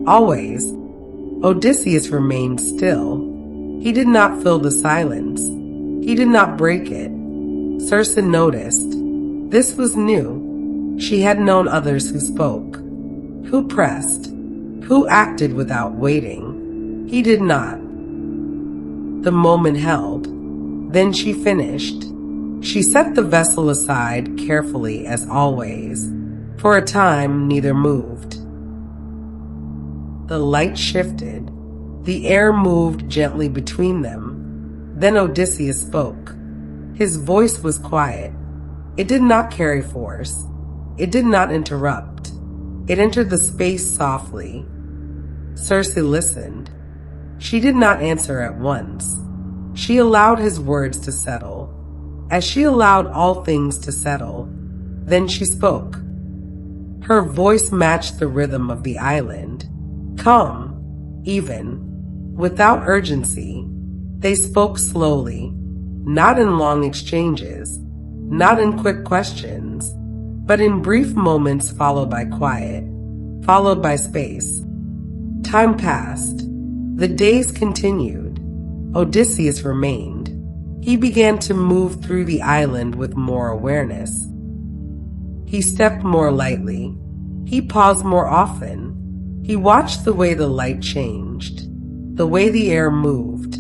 Always, Odysseus remained still. He did not fill the silence. He did not break it. Circe noticed. This was new. She had known others who spoke, who pressed, who acted without waiting. He did not. The moment held. Then she finished. She set the vessel aside carefully as always. For a time, neither moved. The light shifted. The air moved gently between them. Then Odysseus spoke. His voice was quiet. It did not carry force. It did not interrupt. It entered the space softly. Circe listened. She did not answer at once. She allowed his words to settle. As she allowed all things to settle, then she spoke. Her voice matched the rhythm of the island. Calm, even, without urgency. They spoke slowly, not in long exchanges, not in quick questions, but in brief moments followed by quiet, followed by space. Time passed. The days continued. Odysseus remained. He began to move through the island with more awareness. He stepped more lightly. He paused more often. He watched the way the light changed, the way the air moved.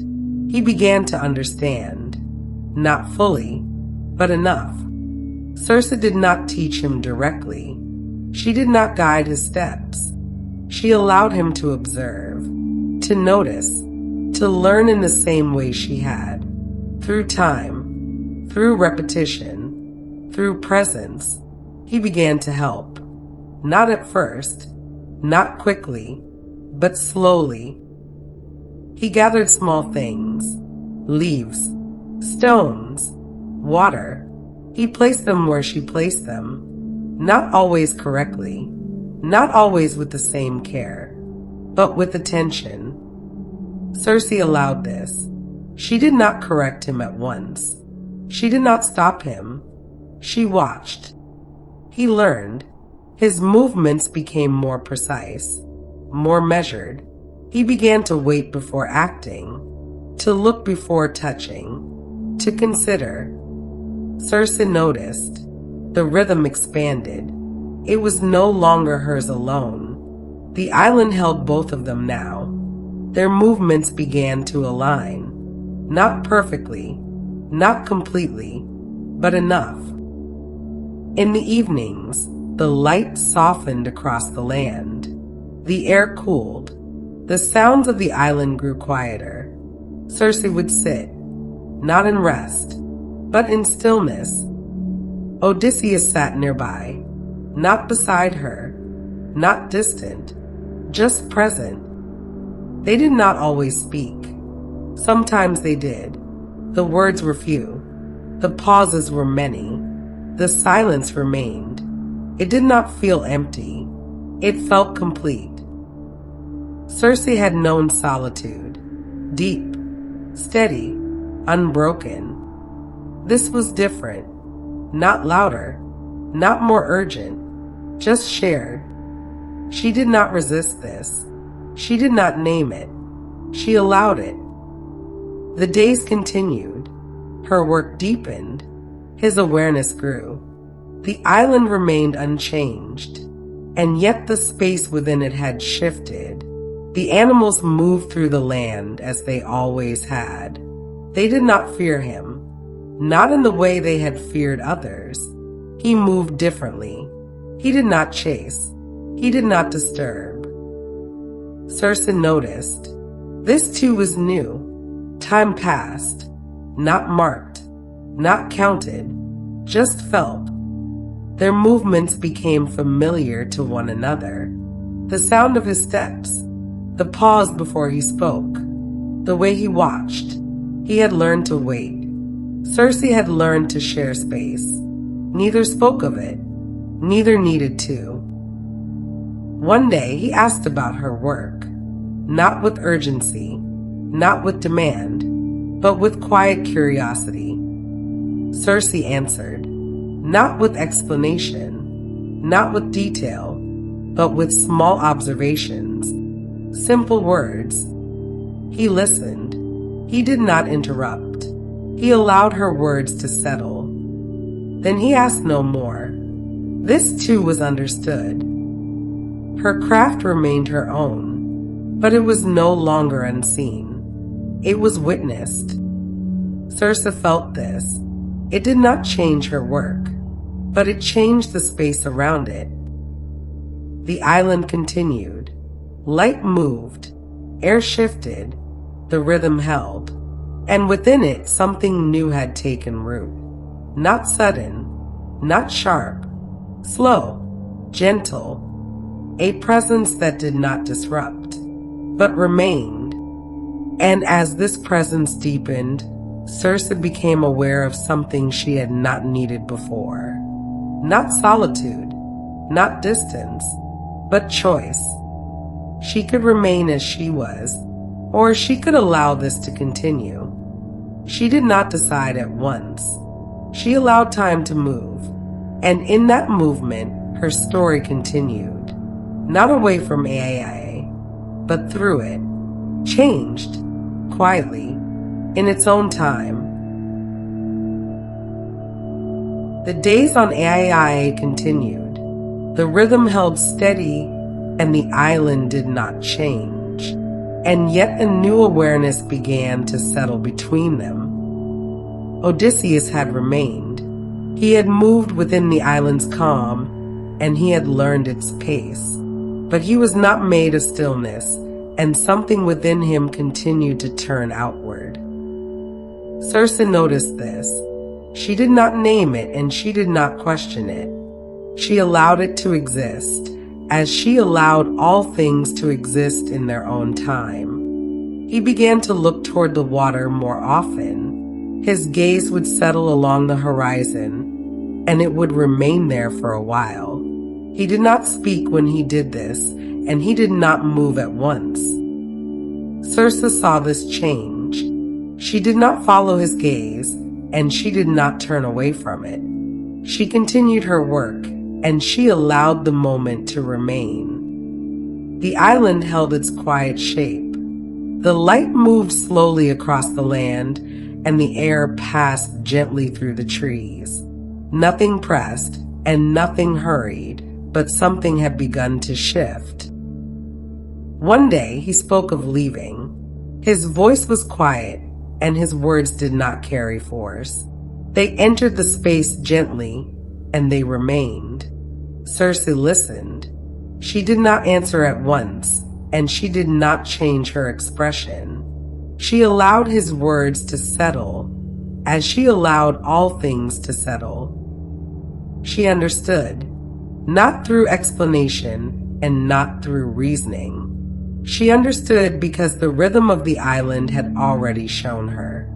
He began to understand. Not fully, but enough. Circe did not teach him directly. She did not guide his steps. She allowed him to observe, to notice, to learn in the same way she had. Through time, through repetition, through presence, he began to help. Not at first, not quickly, but slowly. He gathered small things, leaves, stones, water. He placed them where she placed them, not always correctly, not always with the same care, but with attention. Circe allowed this. She did not correct him at once. She did not stop him. She watched. He learned. His movements became more precise, more measured. He began to wait before acting, to look before touching, to consider. Circe noticed. The rhythm expanded. It was no longer hers alone. The island held both of them now. Their movements began to align. Not perfectly, not completely, but enough. In the evenings, the light softened across the land. The air cooled. The sounds of the island grew quieter. Circe would sit, not in rest, but in stillness. Odysseus sat nearby, not beside her, not distant, just present. They did not always speak. Sometimes they did. The words were few. The pauses were many. The silence remained. It did not feel empty. It felt complete. Circe had known solitude, deep, steady, unbroken. This was different, not louder, not more urgent, just shared. She did not resist this. She did not name it. She allowed it. The days continued. Her work deepened. His awareness grew. The island remained unchanged, and yet the space within it had shifted. The animals moved through the land as they always had. They did not fear him, not in the way they had feared others. He moved differently. He did not chase. He did not disturb. Circe noticed. This too was new. Time passed, not marked, not counted, just felt. Their movements became familiar to one another. The sound of his steps, the pause before he spoke, the way he watched. He had learned to wait. Circe had learned to share space. Neither spoke of it. Neither needed to. One day he asked about her work, not with urgency, not with demand, but with quiet curiosity. Circe answered, not with explanation, not with detail, but with small observations, simple words. He listened. He did not interrupt. He allowed her words to settle. Then he asked no more. This too was understood. Her craft remained her own, but it was no longer unseen. It was witnessed. Circe felt this. It did not change her work, but it changed the space around it. The island continued. Light moved, air shifted, the rhythm held, and within it something new had taken root. Not sudden, not sharp, slow, gentle, a presence that did not disrupt, but remained. And as this presence deepened, Circe became aware of something she had not needed before. Not solitude, not distance, but choice. She could remain as she was, or she could allow this to continue. She did not decide at once. She allowed time to move, and in that movement, her story continued. Not away from Aiaia, but through it, changed, quietly, in its own time. The days on Aiaia continued. The rhythm held steady, and the island did not change. And yet a new awareness began to settle between them. Odysseus had remained. He had moved within the island's calm, and he had learned its pace. But he was not made of stillness, and something within him continued to turn outward. Circe noticed this. She did not name it, and she did not question it. She allowed it to exist, as she allowed all things to exist in their own time. He began to look toward the water more often. His gaze would settle along the horizon, and it would remain there for a while. He did not speak when he did this, and he did not move at once. Circe saw this change. She did not follow his gaze, and she did not turn away from it. She continued her work, and she allowed the moment to remain. The island held its quiet shape. The light moved slowly across the land, and the air passed gently through the trees. Nothing pressed, and nothing hurried, but something had begun to shift. One day, he spoke of leaving. His voice was quiet, and his words did not carry force. They entered the space gently, and they remained. Circe listened. She did not answer at once, and she did not change her expression. She allowed his words to settle, as she allowed all things to settle. She understood, not through explanation and not through reasoning. She understood because the rhythm of the island had already shown her.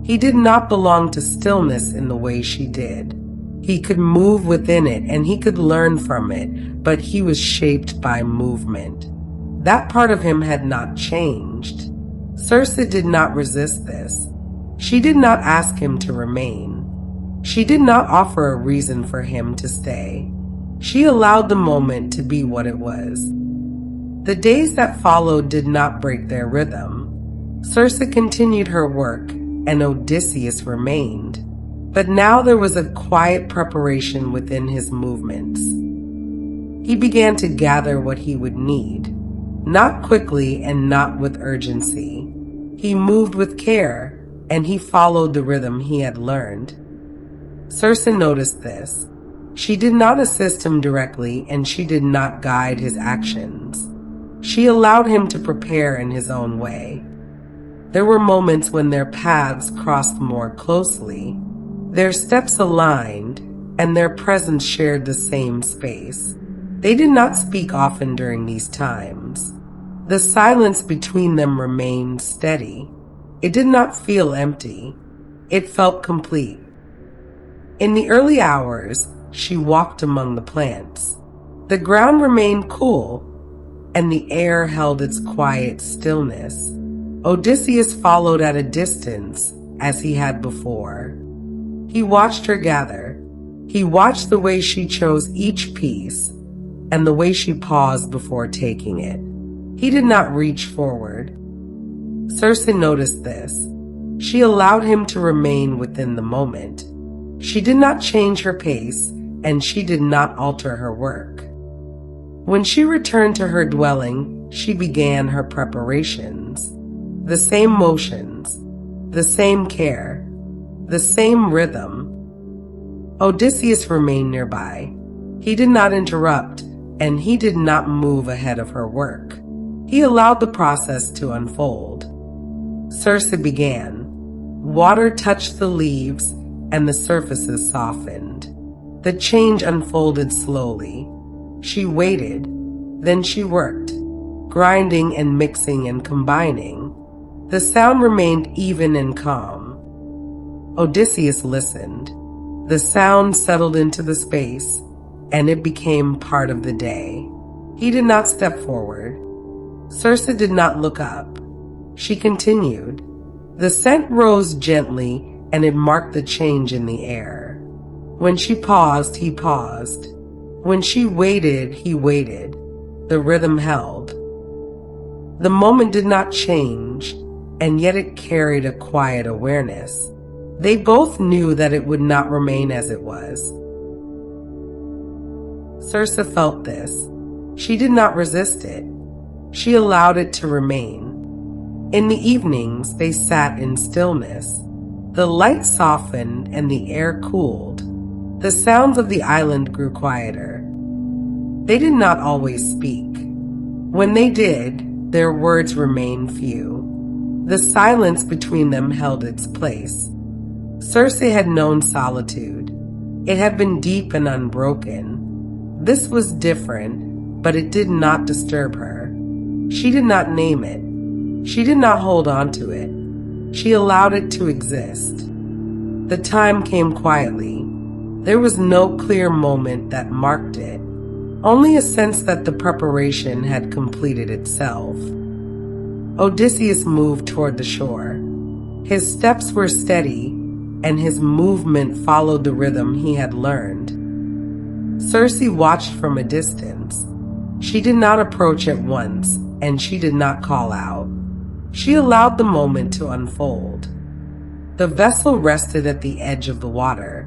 He did not belong to stillness in the way she did. He could move within it and he could learn from it, but he was shaped by movement. That part of him had not changed. Circe did not resist this. She did not ask him to remain. She did not offer a reason for him to stay. She allowed the moment to be what it was. The days that followed did not break their rhythm. Circe continued her work, and Odysseus remained. But now there was a quiet preparation within his movements. He began to gather what he would need, not quickly and not with urgency. He moved with care, and he followed the rhythm he had learned. Circe noticed this. She did not assist him directly, and she did not guide his actions. She allowed him to prepare in his own way. There were moments when their paths crossed more closely. Their steps aligned, and their presence shared the same space. They did not speak often during these times. The silence between them remained steady. It did not feel empty. It felt complete. In the early hours, she walked among the plants. The ground remained cool, and the air held its quiet stillness. Odysseus followed at a distance, as he had before. He watched her gather. He watched the way she chose each piece, and the way she paused before taking it. He did not reach forward. Circe noticed this. She allowed him to remain within the moment. She did not change her pace, and she did not alter her work. When she returned to her dwelling, she began her preparations. The same motions, the same care, the same rhythm. Odysseus remained nearby. He did not interrupt, and he did not move ahead of her work. He allowed the process to unfold. Circe began. Water touched the leaves, and the surfaces softened. The change unfolded slowly. She waited, then she worked, grinding and mixing and combining. The sound remained even and calm. Odysseus listened. The sound settled into the space, and it became part of the day. He did not step forward. Circe did not look up. She continued. The scent rose gently, and it marked the change in the air. When she paused, he paused. When she waited, he waited. The rhythm held. The moment did not change, and yet it carried a quiet awareness. They both knew that it would not remain as it was. Circe felt this. She did not resist it. She allowed it to remain. In the evenings, they sat in stillness. The light softened and the air cooled. The sounds of the island grew quieter. They did not always speak. When they did, their words remained few. The silence between them held its place. Circe had known solitude. It had been deep and unbroken. This was different, but it did not disturb her. She did not name it. She did not hold on to it. She allowed it to exist. The time came quietly. There was no clear moment that marked it, only a sense that the preparation had completed itself. Odysseus moved toward the shore. His steps were steady, and his movement followed the rhythm he had learned. Circe watched from a distance. She did not approach at once, and she did not call out. She allowed the moment to unfold. The vessel rested at the edge of the water.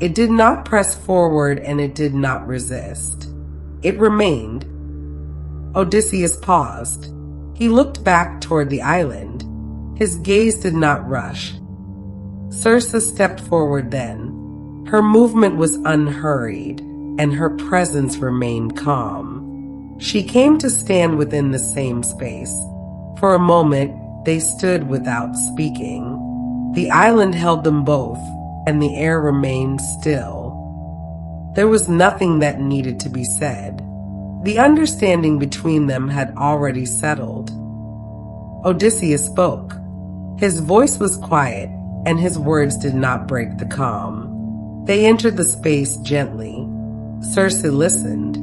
It did not press forward, and it did not resist. It remained. Odysseus paused. He looked back toward the island. His gaze did not rush. Circe stepped forward then. Her movement was unhurried, and her presence remained calm. She came to stand within the same space. For a moment, they stood without speaking. The island held them both, and the air remained still. There was nothing that needed to be said. The understanding between them had already settled. Odysseus spoke. His voice was quiet, and his words did not break the calm. They entered the space gently. Circe listened.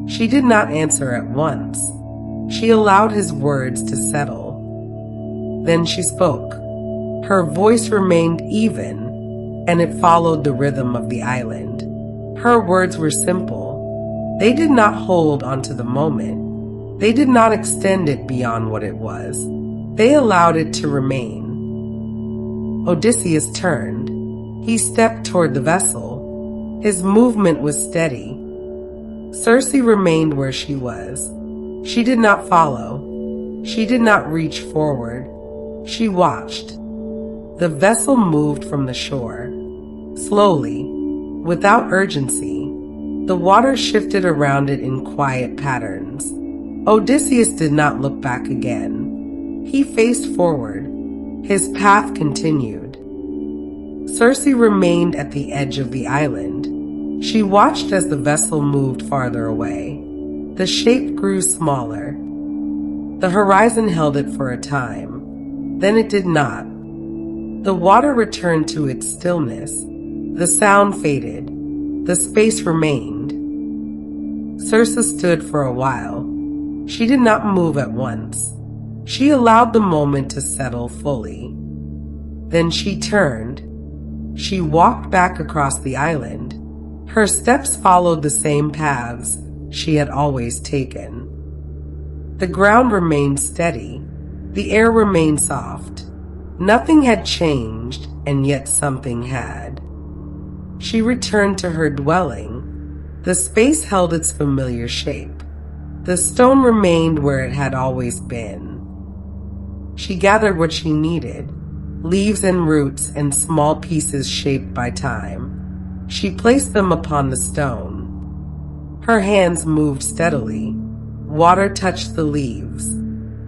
She did not answer at once. She allowed his words to settle. Then she spoke. Her voice remained even, and it followed the rhythm of the island. Her words were simple. They did not hold onto the moment. They did not extend it beyond what it was. They allowed it to remain. Odysseus turned. He stepped toward the vessel. His movement was steady. Circe remained where she was. She did not follow. She did not reach forward. She watched. The vessel moved from the shore. Slowly, without urgency, the water shifted around it in quiet patterns. Odysseus did not look back again. He faced forward. His path continued. Circe remained at the edge of the island. She watched as the vessel moved farther away. The shape grew smaller. The horizon held it for a time. Then it did not. The water returned to its stillness. The sound faded. The space remained. Circe stood for a while. She did not move at once. She allowed the moment to settle fully. Then she turned. She walked back across the island. Her steps followed the same paths, she had always taken. The ground remained steady. The air remained soft. Nothing had changed, and yet something had. She returned to her dwelling. The space held its familiar shape. The stone remained where it had always been. She gathered what she needed, leaves and roots and small pieces shaped by time. She placed them upon the stone. Her hands moved steadily. Water touched the leaves.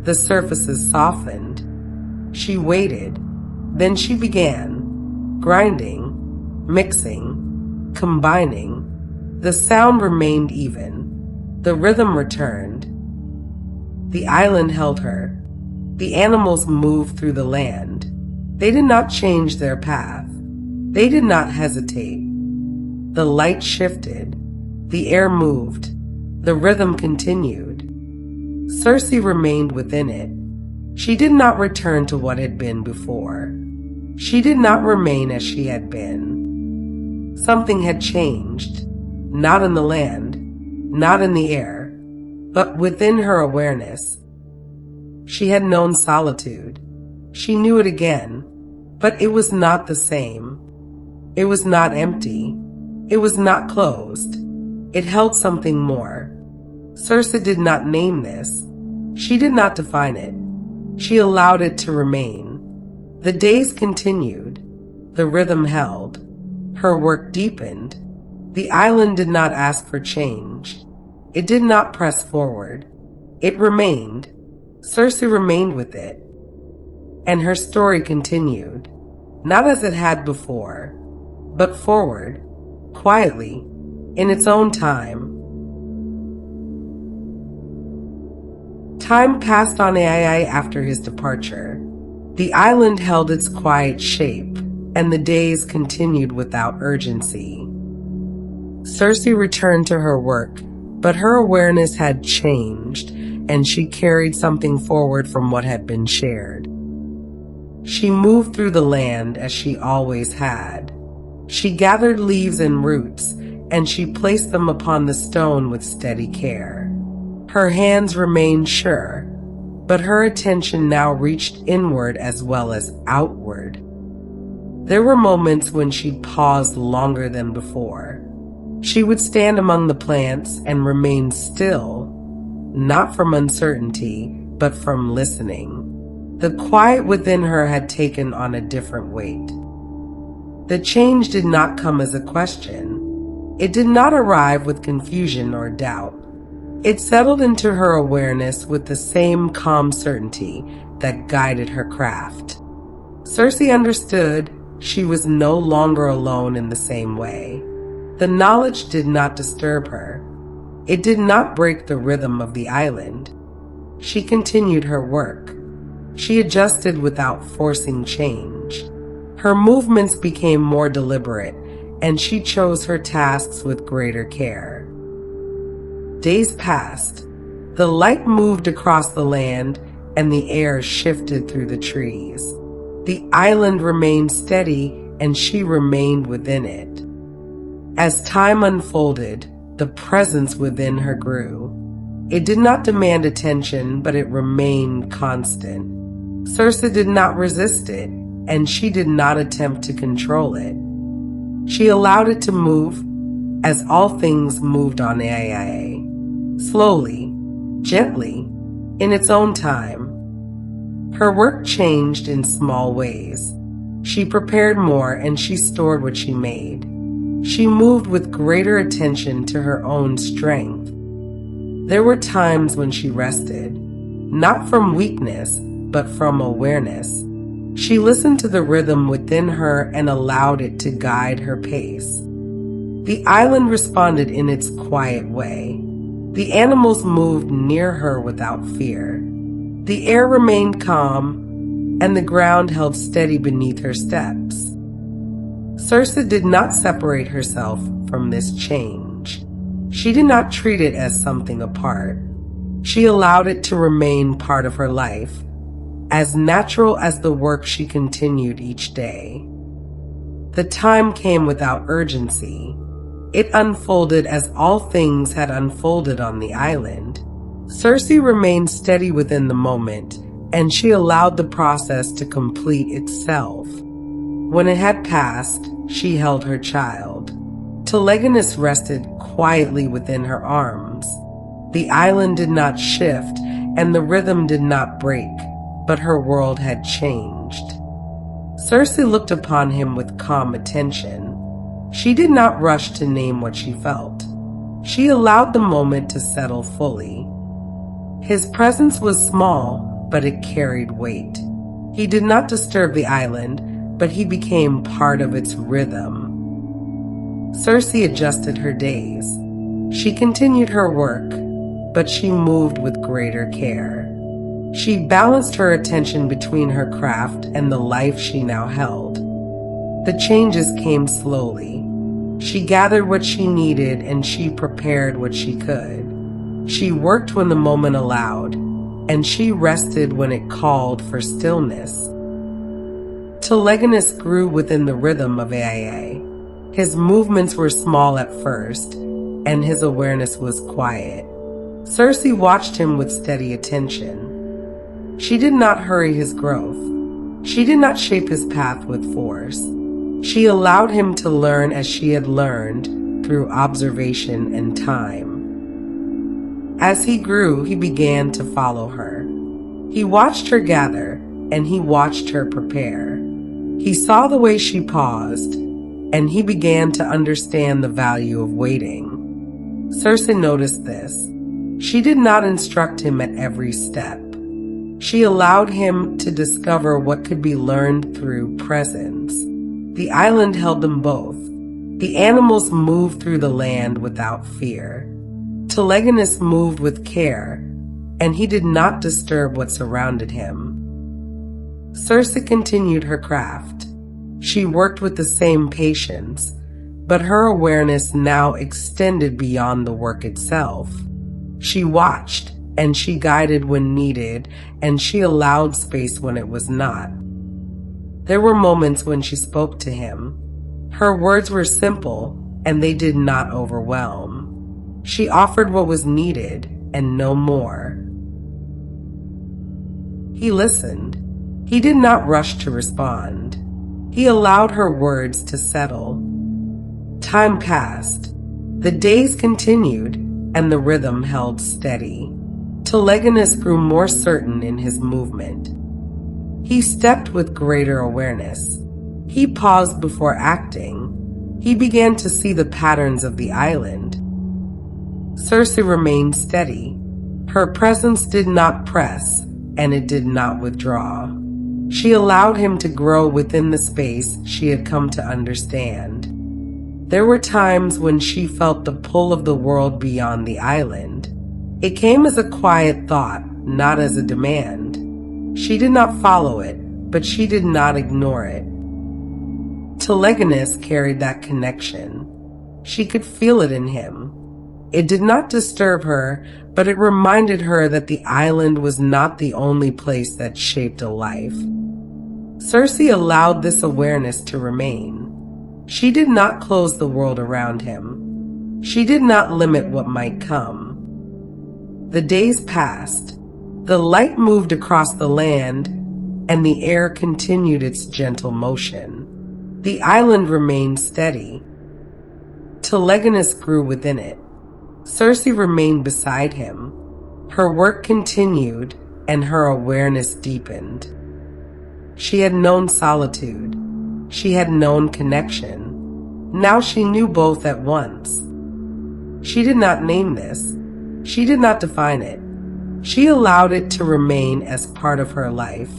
The surfaces softened. She waited. Then she began, grinding, mixing, combining. The sound remained even. The rhythm returned. The island held her. The animals moved through the land. They did not change their path. They did not hesitate. The light shifted. The air moved. The rhythm continued. Circe remained within it. She did not return to what had been before. She did not remain as she had been. Something had changed, not in the land, not in the air, but within her awareness. She had known solitude. She knew it again, but it was not the same. It was not empty. It was not closed. It held something more. Circe did not name this. She did not define it. She allowed it to remain. The days continued. The rhythm held. Her work deepened. The island did not ask for change. It did not press forward. It remained. Circe remained with it. And her story continued, not as it had before, but forward, quietly, in its own time. Time passed on Aiaia after his departure. The island held its quiet shape, and the days continued without urgency. Circe returned to her work, but her awareness had changed, and she carried something forward from what had been shared. She moved through the land as she always had. She gathered leaves and roots, and she placed them upon the stone with steady care. Her hands remained sure, but her attention now reached inward as well as outward. There were moments when she paused longer than before. She would stand among the plants and remain still, not from uncertainty, but from listening. The quiet within her had taken on a different weight. The change did not come as a question. It did not arrive with confusion or doubt. It settled into her awareness with the same calm certainty that guided her craft. Circe understood she was no longer alone in the same way. The knowledge did not disturb her. It did not break the rhythm of the island. She continued her work. She adjusted without forcing change. Her movements became more deliberate, and she chose her tasks with greater care. Days passed. The light moved across the land, and the air shifted through the trees. The island remained steady, and she remained within it. As time unfolded, the presence within her grew. It did not demand attention, but it remained constant. Circe did not resist it, and she did not attempt to control it. She allowed it to move, as all things moved on Aiaia. Slowly, gently, in its own time. Her work changed in small ways. She prepared more and she stored what she made. She moved with greater attention to her own strength. There were times when she rested, not from weakness, but from awareness. She listened to the rhythm within her and allowed it to guide her pace. The island responded in its quiet way. The animals moved near her without fear. The air remained calm, and the ground held steady beneath her steps. Circe did not separate herself from this change. She did not treat it as something apart. She allowed it to remain part of her life, as natural as the work she continued each day. The time came without urgency. It unfolded as all things had unfolded on the island. Circe remained steady within the moment, and she allowed the process to complete itself. When it had passed, she held her child. Telegonus rested quietly within her arms. The island did not shift, and the rhythm did not break, but her world had changed. Circe looked upon him with calm attention. She did not rush to name what she felt. She allowed the moment to settle fully. His presence was small, but it carried weight. He did not disturb the island, but he became part of its rhythm. Circe adjusted her days. She continued her work, but she moved with greater care. She balanced her attention between her craft and the life she now held. The changes came slowly. She gathered what she needed and she prepared what she could. She worked when the moment allowed, and she rested when it called for stillness. Telegonus grew within the rhythm of Aiaia. His movements were small at first, and his awareness was quiet. Circe watched him with steady attention. She did not hurry his growth. She did not shape his path with force. She allowed him to learn as she had learned, through observation and time. As he grew, he began to follow her. He watched her gather, and he watched her prepare. He saw the way she paused, and he began to understand the value of waiting. Circe noticed this. She did not instruct him at every step. She allowed him to discover what could be learned through presence. The island held them both. The animals moved through the land without fear. Telegonus moved with care, and he did not disturb what surrounded him. Circe continued her craft. She worked with the same patience, but her awareness now extended beyond the work itself. She watched, and she guided when needed, and she allowed space when it was not. There were moments when she spoke to him. Her words were simple, and they did not overwhelm. She offered what was needed, and no more. He listened. He did not rush to respond. He allowed her words to settle. Time passed. The days continued, and the rhythm held steady. Telegonus grew more certain in his movement. He stepped with greater awareness. He paused before acting. He began to see the patterns of the island. Circe remained steady. Her presence did not press, and it did not withdraw. She allowed him to grow within the space she had come to understand. There were times when she felt the pull of the world beyond the island. It came as a quiet thought, not as a demand. She did not follow it, but she did not ignore it. Telegonus carried that connection. She could feel it in him. It did not disturb her, but it reminded her that the island was not the only place that shaped a life. Circe allowed this awareness to remain. She did not close the world around him. She did not limit what might come. The days passed. The light moved across the land, and the air continued its gentle motion. The island remained steady. Telegonus grew within it. Circe remained beside him. Her work continued, and her awareness deepened. She had known solitude. She had known connection. Now she knew both at once. She did not name this. She did not define it. She allowed it to remain as part of her life.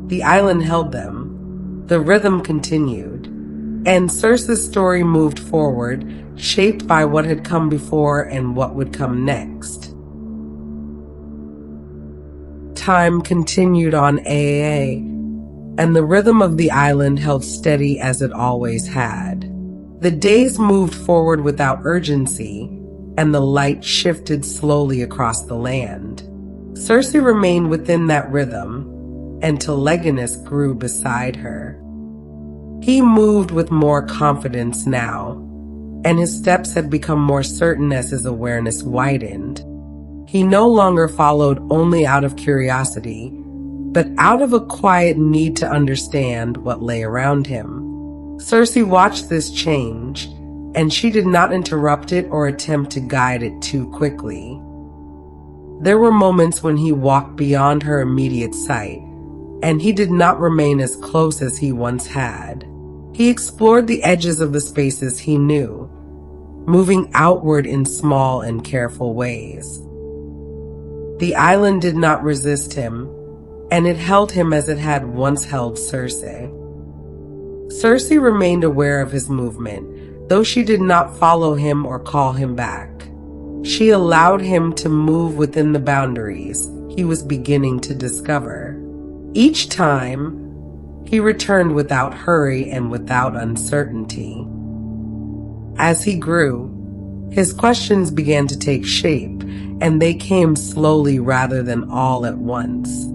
The island held them. The rhythm continued. And Circe's story moved forward, shaped by what had come before and what would come next. Time continued on Aiaia, and the rhythm of the island held steady as it always had. The days moved forward without urgency, and the light shifted slowly across the land. Circe remained within that rhythm, and Telegonus grew beside her. He moved with more confidence now. and his steps had become more certain as his awareness widened. He no longer followed only out of curiosity, but out of a quiet need to understand what lay around him. Circe watched this change, and she did not interrupt it or attempt to guide it too quickly. There were moments when he walked beyond her immediate sight, and he did not remain as close as he once had. He explored the edges of the spaces he knew, moving outward in small and careful ways. The island did not resist him, and it held him as it had once held Circe. Circe remained aware of his movement, though she did not follow him or call him back. She allowed him to move within the boundaries he was beginning to discover. Each time, he returned without hurry and without uncertainty. As he grew, his questions began to take shape, and they came slowly rather than all at once.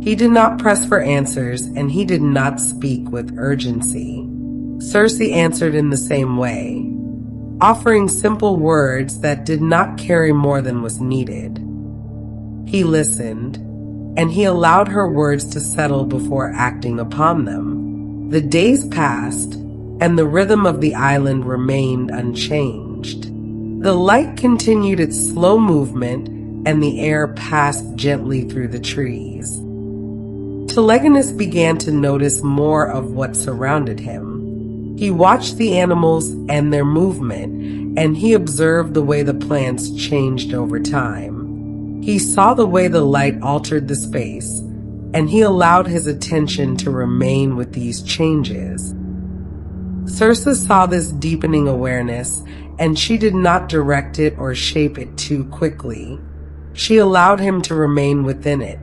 He did not press for answers, and he did not speak with urgency. Circe answered in the same way, offering simple words that did not carry more than was needed. He listened, and he allowed her words to settle before acting upon them. The days passed, and the rhythm of the island remained unchanged. The light continued its slow movement, and the air passed gently through the trees. Telegonus began to notice more of what surrounded him. He watched the animals and their movement, and he observed the way the plants changed over time. He saw the way the light altered the space, and he allowed his attention to remain with these changes. Circe saw this deepening awareness, and she did not direct it or shape it too quickly. She allowed him to remain within it,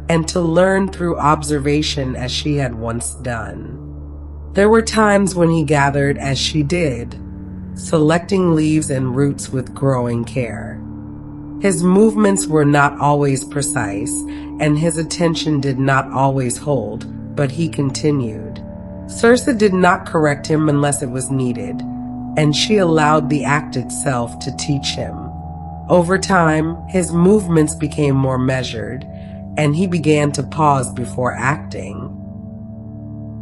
and to learn through observation as she had once done. There were times when he gathered as she did, selecting leaves and roots with growing care. His movements were not always precise, and his attention did not always hold, but he continued. Circe did not correct him unless it was needed, and she allowed the act itself to teach him. Over time, his movements became more measured, and he began to pause before acting.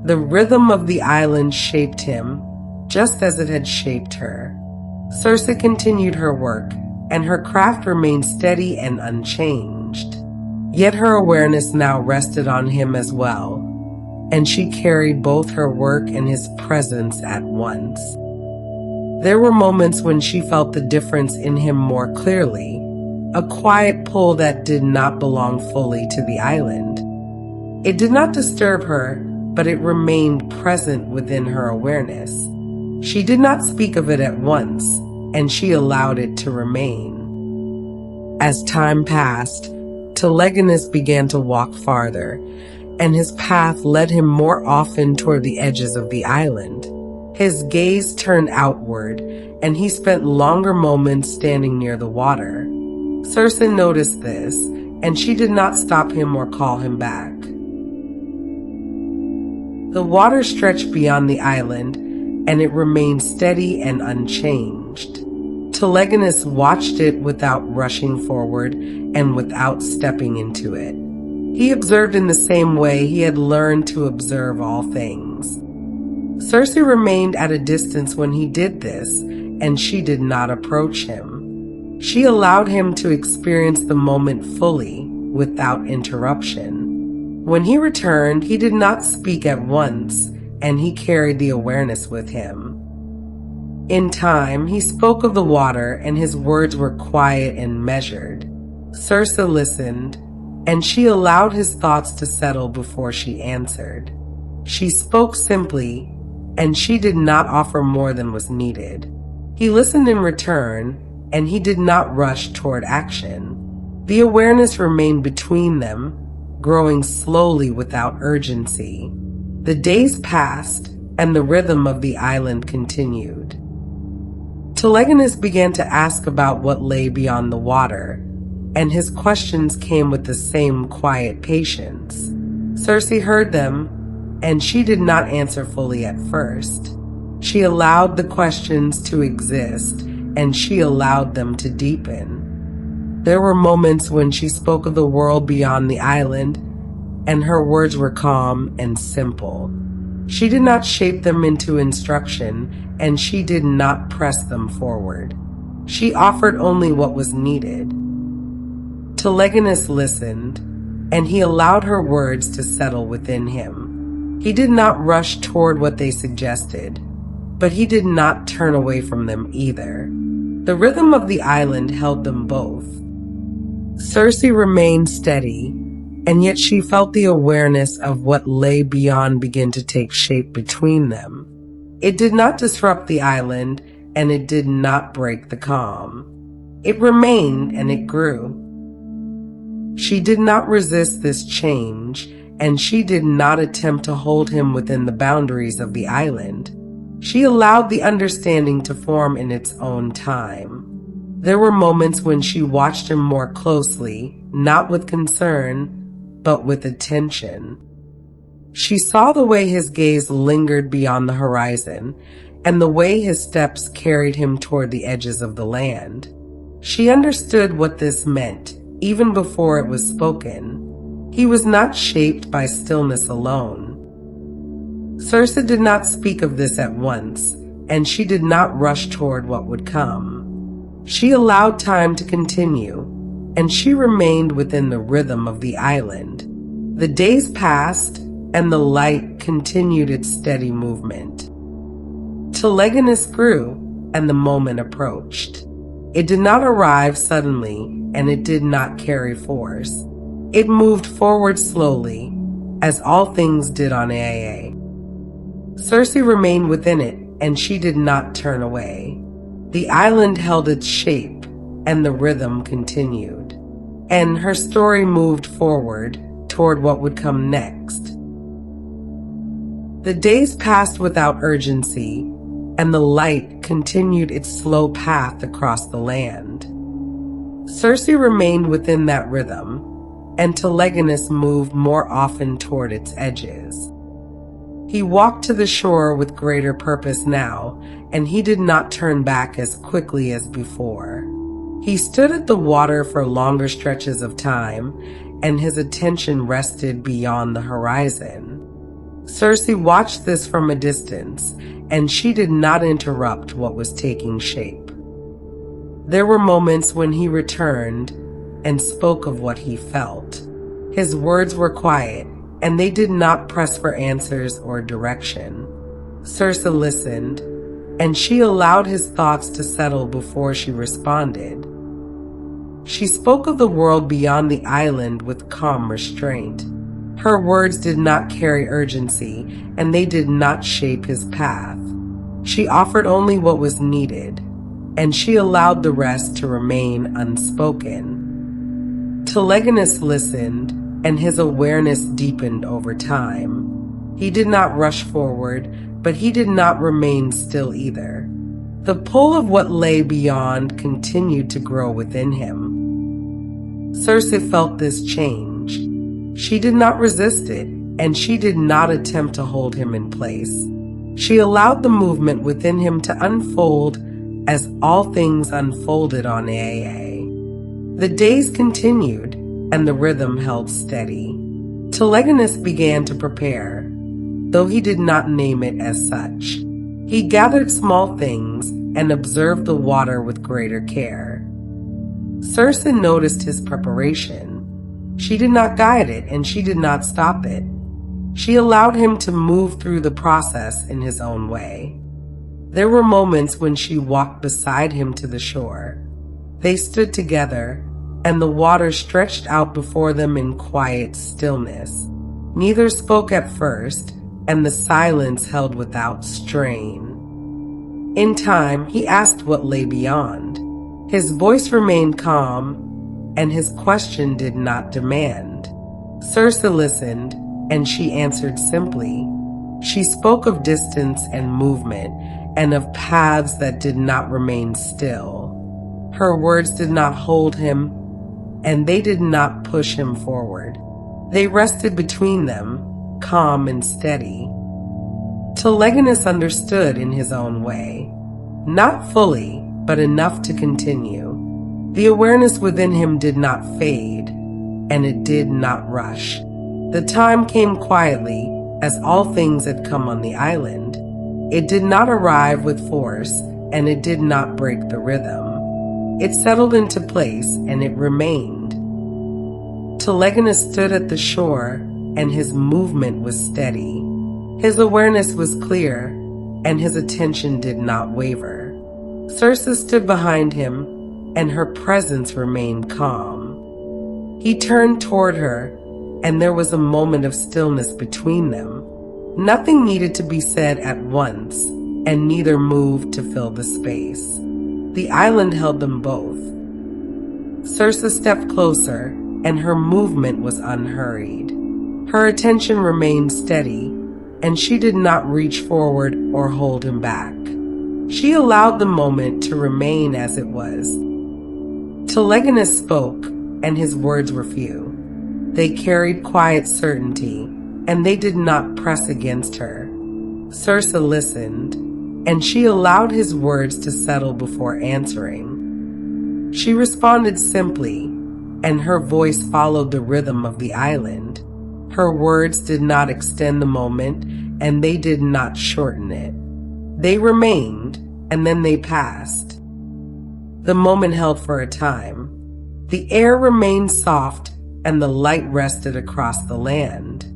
The rhythm of the island shaped him, just as it had shaped her. Circe continued her work, and her craft remained steady and unchanged. Yet her awareness now rested on him as well, and she carried both her work and his presence at once. There were moments when she felt the difference in him more clearly, a quiet pull that did not belong fully to the island. It did not disturb her, but it remained present within her awareness. She did not speak of it at once, and she allowed it to remain. As time passed, Telegonus began to walk farther, and his path led him more often toward the edges of the island. His gaze turned outward, and he spent longer moments standing near the water. Circe noticed this, and she did not stop him or call him back. The water stretched beyond the island, and it remained steady and unchanged. Telegonus watched it without rushing forward and without stepping into it. He observed in the same way he had learned to observe all things. Circe remained at a distance when he did this, and she did not approach him. She allowed him to experience the moment fully, without interruption. When he returned, he did not speak at once, and he carried the awareness with him. In time, he spoke of the water, and his words were quiet and measured. Circe listened, and she allowed his thoughts to settle before she answered. She spoke simply, and she did not offer more than was needed. He listened in return, and he did not rush toward action. The awareness remained between them, growing slowly without urgency. The days passed, and the rhythm of the island continued. Telegonus began to ask about what lay beyond the water, and his questions came with the same quiet patience. Circe heard them, and she did not answer fully at first. She allowed the questions to exist, and she allowed them to deepen. There were moments when she spoke of the world beyond the island, and her words were calm and simple. She did not shape them into instruction, and she did not press them forward. She offered only what was needed. Telegonus listened, and he allowed her words to settle within him. He did not rush toward what they suggested, but he did not turn away from them either. The rhythm of the island held them both. Circe remained steady, and yet she felt the awareness of what lay beyond begin to take shape between them. It did not disrupt the island, and it did not break the calm. It remained, and it grew. She did not resist this change, and she did not attempt to hold him within the boundaries of the island. She allowed the understanding to form in its own time. There were moments when she watched him more closely, not with concern, but with attention. She saw the way his gaze lingered beyond the horizon, and the way his steps carried him toward the edges of the land. She understood what this meant, even before it was spoken. He was not shaped by stillness alone. Circe did not speak of this at once, and she did not rush toward what would come. She allowed time to continue, and she remained within the rhythm of the island. The days passed, and the light continued its steady movement. Telegonus grew, and the moment approached. It did not arrive suddenly, and it did not carry force. It moved forward slowly, as all things did on Aiaia. Circe remained within it, and she did not turn away. The island held its shape, and the rhythm continued. And her story moved forward toward what would come next. The days passed without urgency, and the light continued its slow path across the land. Circe remained within that rhythm, and Telegonus moved more often toward its edges. He walked to the shore with greater purpose now, and he did not turn back as quickly as before. He stood at the water for longer stretches of time, and his attention rested beyond the horizon. Circe watched this from a distance, and she did not interrupt what was taking shape. There were moments when he returned and spoke of what he felt. His words were quiet, and they did not press for answers or direction. Circe listened, and she allowed his thoughts to settle before she responded. She spoke of the world beyond the island with calm restraint. Her words did not carry urgency, and they did not shape his path. She offered only what was needed, and she allowed the rest to remain unspoken. Telegonus listened, and his awareness deepened over time. He did not rush forward, but he did not remain still either. The pull of what lay beyond continued to grow within him. Circe felt this change. She did not resist it, and she did not attempt to hold him in place. She allowed the movement within him to unfold as all things unfolded on Aiaia. The days continued, and the rhythm held steady. Telegonus began to prepare, though he did not name it as such. He gathered small things and observed the water with greater care. Circe noticed his preparation. She did not guide it, and she did not stop it. She allowed him to move through the process in his own way. There were moments when she walked beside him to the shore. They stood together, and the water stretched out before them in quiet stillness. Neither spoke at first, and the silence held without strain. In time, he asked what lay beyond. His voice remained calm, and his question did not demand. Circe listened, and she answered simply. She spoke of distance and movement, and of paths that did not remain still. Her words did not hold him, and they did not push him forward. They rested between them, calm and steady. Telegonus understood in his own way. Not fully, but enough to continue. The awareness within him did not fade, and it did not rush. The time came quietly, as all things had come on the island. It did not arrive with force, and it did not break the rhythm. It settled into place, and it remained. Telegonus stood at the shore, and his movement was steady. His awareness was clear, and his attention did not waver. Circe stood behind him, and her presence remained calm. He turned toward her, and there was a moment of stillness between them. Nothing needed to be said at once, and neither moved to fill the space. The island held them both. Circe stepped closer, and her movement was unhurried. Her attention remained steady, and she did not reach forward or hold him back. She allowed the moment to remain as it was. Telegonus spoke, and his words were few. They carried quiet certainty, and they did not press against her. Circe listened, and she allowed his words to settle before answering. She responded simply, and her voice followed the rhythm of the island. Her words did not extend the moment, and they did not shorten it. They remained, and then they passed. The moment held for a time. The air remained soft, and the light rested across the land.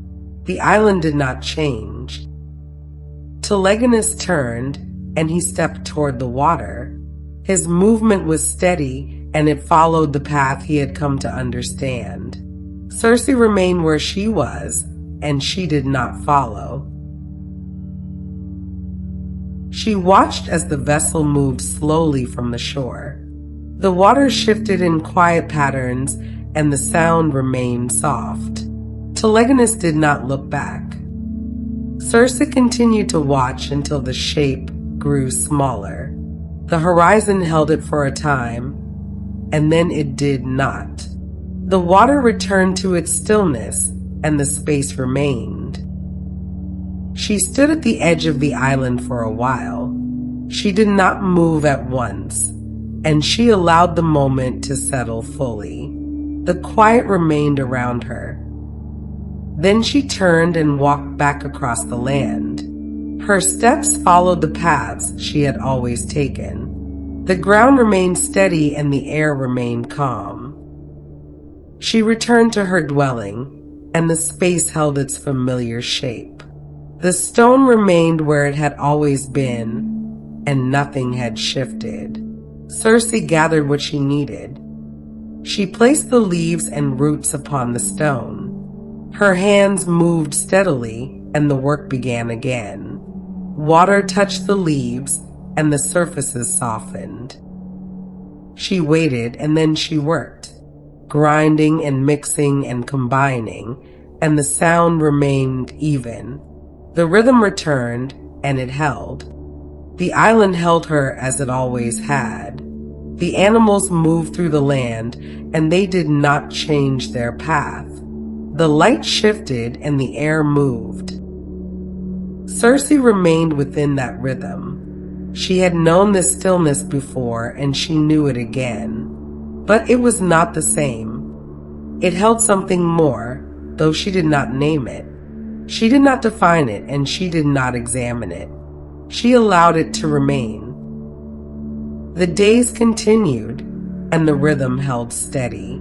The island did not change. Telegonus turned, and he stepped toward the water. His movement was steady, and it followed the path he had come to understand. Circe remained where she was, and she did not follow. She watched as the vessel moved slowly from the shore. The water shifted in quiet patterns, and the sound remained soft. Telegonus did not look back. Circe continued to watch until the shape grew smaller. The horizon held it for a time, and then it did not. The water returned to its stillness, and the space remained. She stood at the edge of the island for a while. She did not move at once, and she allowed the moment to settle fully. The quiet remained around her. Then she turned and walked back across the land. Her steps followed the paths she had always taken. The ground remained steady and the air remained calm. She returned to her dwelling, and the space held its familiar shape. The stone remained where it had always been, and nothing had shifted. Circe gathered what she needed. She placed the leaves and roots upon the stone. Her hands moved steadily, and the work began again. Water touched the leaves, and the surfaces softened. She waited, and then she worked, grinding and mixing and combining, and the sound remained even. The rhythm returned, and it held. The island held her as it always had. The animals moved through the land, and they did not change their path. The light shifted, and the air moved. Circe remained within that rhythm. She had known this stillness before, and she knew it again. But it was not the same. It held something more, though she did not name it. She did not define it, and she did not examine it. She allowed it to remain. The days continued, and the rhythm held steady.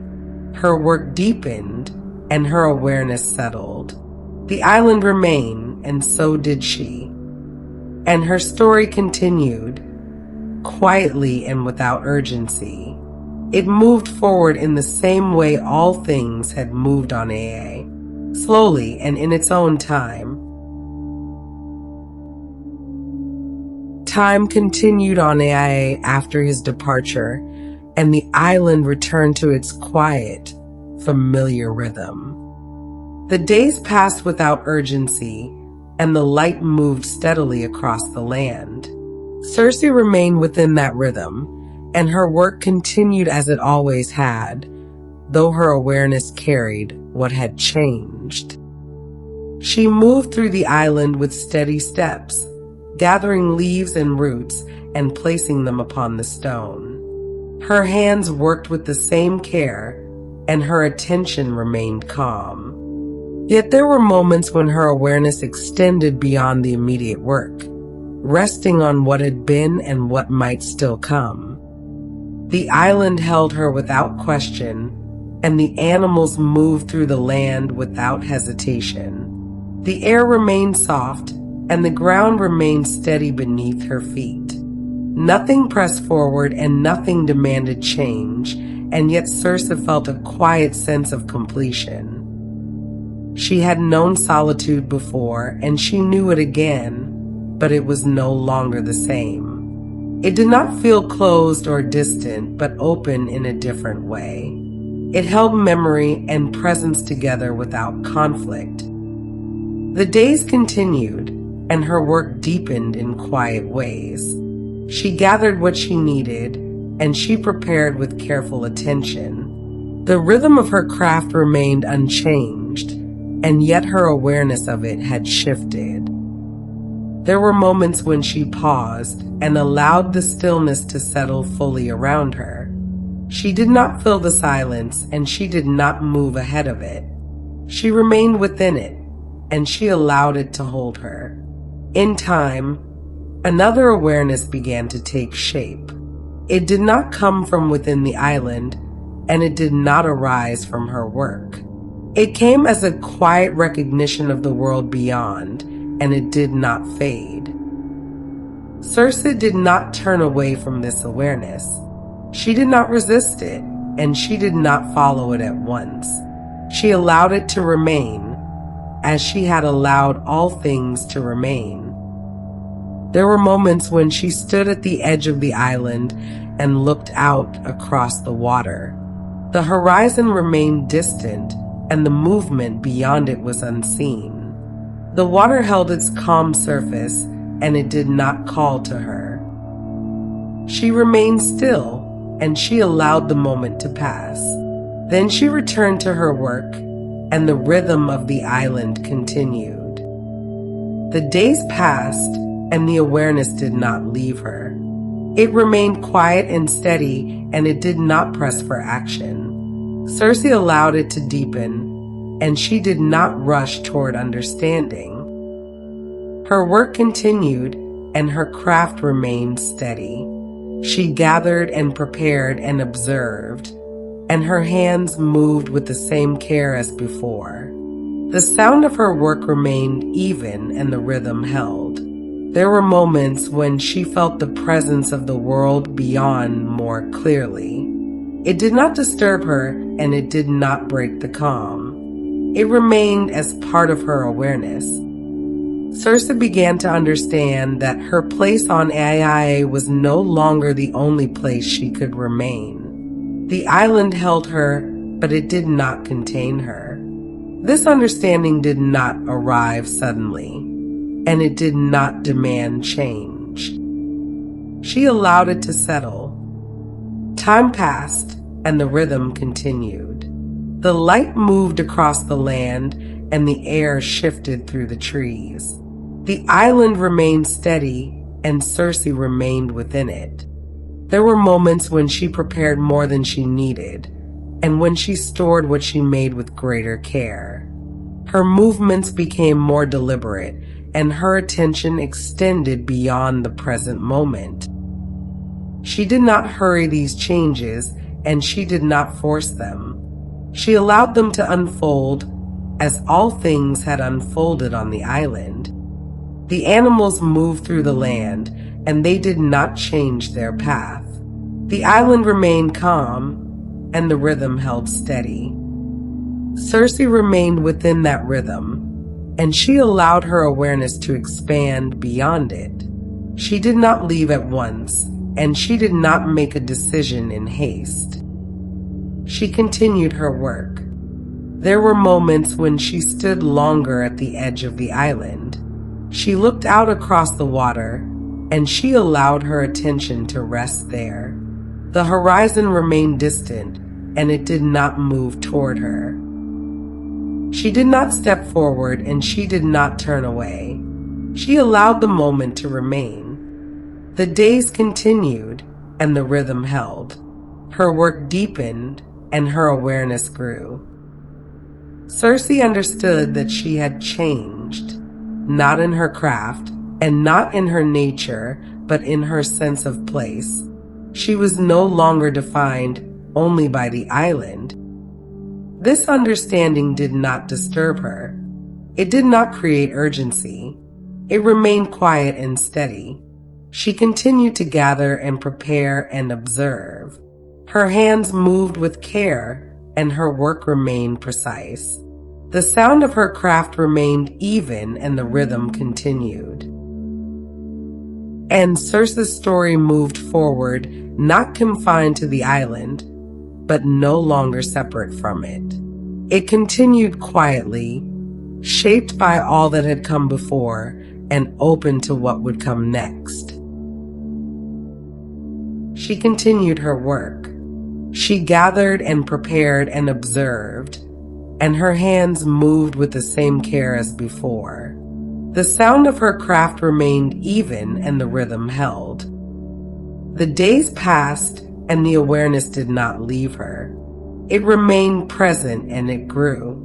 Her work deepened, and her awareness settled. The island remained, and so did she. And her story continued, quietly and without urgency. It moved forward in the same way all things had moved on Aiaia, slowly and in its own time. Time continued on Aiaia after his departure, and the island returned to its quiet, familiar rhythm. The days passed without urgency, and the light moved steadily across the land. Circe remained within that rhythm, and her work continued as it always had, though her awareness carried what had changed. She moved through the island with steady steps, gathering leaves and roots and placing them upon the stone. Her hands worked with the same care, and her attention remained calm. Yet there were moments when her awareness extended beyond the immediate work, resting on what had been and what might still come. The island held her without question, and the animals moved through the land without hesitation. The air remained soft, and the ground remained steady beneath her feet. Nothing pressed forward and nothing demanded change, and yet Circe felt a quiet sense of completion. She had known solitude before, and she knew it again, but it was no longer the same. It did not feel closed or distant, but open in a different way. It held memory and presence together without conflict. The days continued, and her work deepened in quiet ways. She gathered what she needed, and she prepared with careful attention. The rhythm of her craft remained unchanged, and yet her awareness of it had shifted. There were moments when she paused and allowed the stillness to settle fully around her. She did not fill the silence, and she did not move ahead of it. She remained within it, and she allowed it to hold her. In time, another awareness began to take shape. It did not come from within the island, and it did not arise from her work. It came as a quiet recognition of the world beyond, and it did not fade. Circe did not turn away from this awareness. She did not resist it, and she did not follow it at once. She allowed it to remain, as she had allowed all things to remain. There were moments when she stood at the edge of the island and looked out across the water. The horizon remained distant, and the movement beyond it was unseen. The water held its calm surface, and it did not call to her. She remained still, and she allowed the moment to pass. Then she returned to her work, and the rhythm of the island continued. The days passed, and the awareness did not leave her. It remained quiet and steady, and it did not press for action. Circe allowed it to deepen, and she did not rush toward understanding. Her work continued, and her craft remained steady. She gathered and prepared and observed, and her hands moved with the same care as before. The sound of her work remained even, and the rhythm held. There were moments when she felt the presence of the world beyond more clearly. It did not disturb her, and it did not break the calm. It remained as part of her awareness. Circe began to understand that her place on Aiaia was no longer the only place she could remain. The island held her, but it did not contain her. This understanding did not arrive suddenly, and it did not demand change. She allowed it to settle. Time passed, and the rhythm continued. The light moved across the land, and the air shifted through the trees. The island remained steady, and Circe remained within it. There were moments when she prepared more than she needed, and when she stored what she made with greater care. Her movements became more deliberate, and her attention extended beyond the present moment. She did not hurry these changes, and she did not force them. She allowed them to unfold, as all things had unfolded on the island. The animals moved through the land, and they did not change their path. The island remained calm, and the rhythm held steady. Circe remained within that rhythm, and she allowed her awareness to expand beyond it. She did not leave at once, and she did not make a decision in haste. She continued her work. There were moments when she stood longer at the edge of the island. She looked out across the water, and she allowed her attention to rest there. The horizon remained distant, and it did not move toward her. She did not step forward and she did not turn away. She allowed the moment to remain. The days continued and the rhythm held. Her work deepened and her awareness grew. Circe understood that she had changed, not in her craft and not in her nature, but in her sense of place. She was no longer defined only by the island. This understanding did not disturb her. It did not create urgency. It remained quiet and steady. She continued to gather and prepare and observe. Her hands moved with care and her work remained precise. The sound of her craft remained even and the rhythm continued. And Circe's story moved forward, not confined to the island, but no longer separate from it. It continued quietly, shaped by all that had come before and open to what would come next. She continued her work. She gathered and prepared and observed, and her hands moved with the same care as before. The sound of her craft remained even and the rhythm held. The days passed and the awareness did not leave her. It remained present and it grew.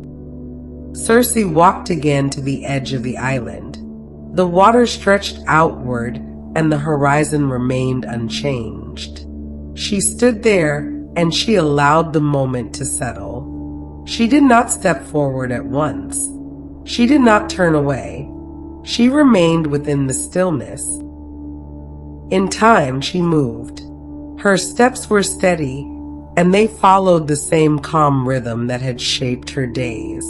Circe walked again to the edge of the island. The water stretched outward and the horizon remained unchanged. She stood there and she allowed the moment to settle. She did not step forward at once. She did not turn away. She remained within the stillness. In time, she moved. Her steps were steady, and they followed the same calm rhythm that had shaped her days.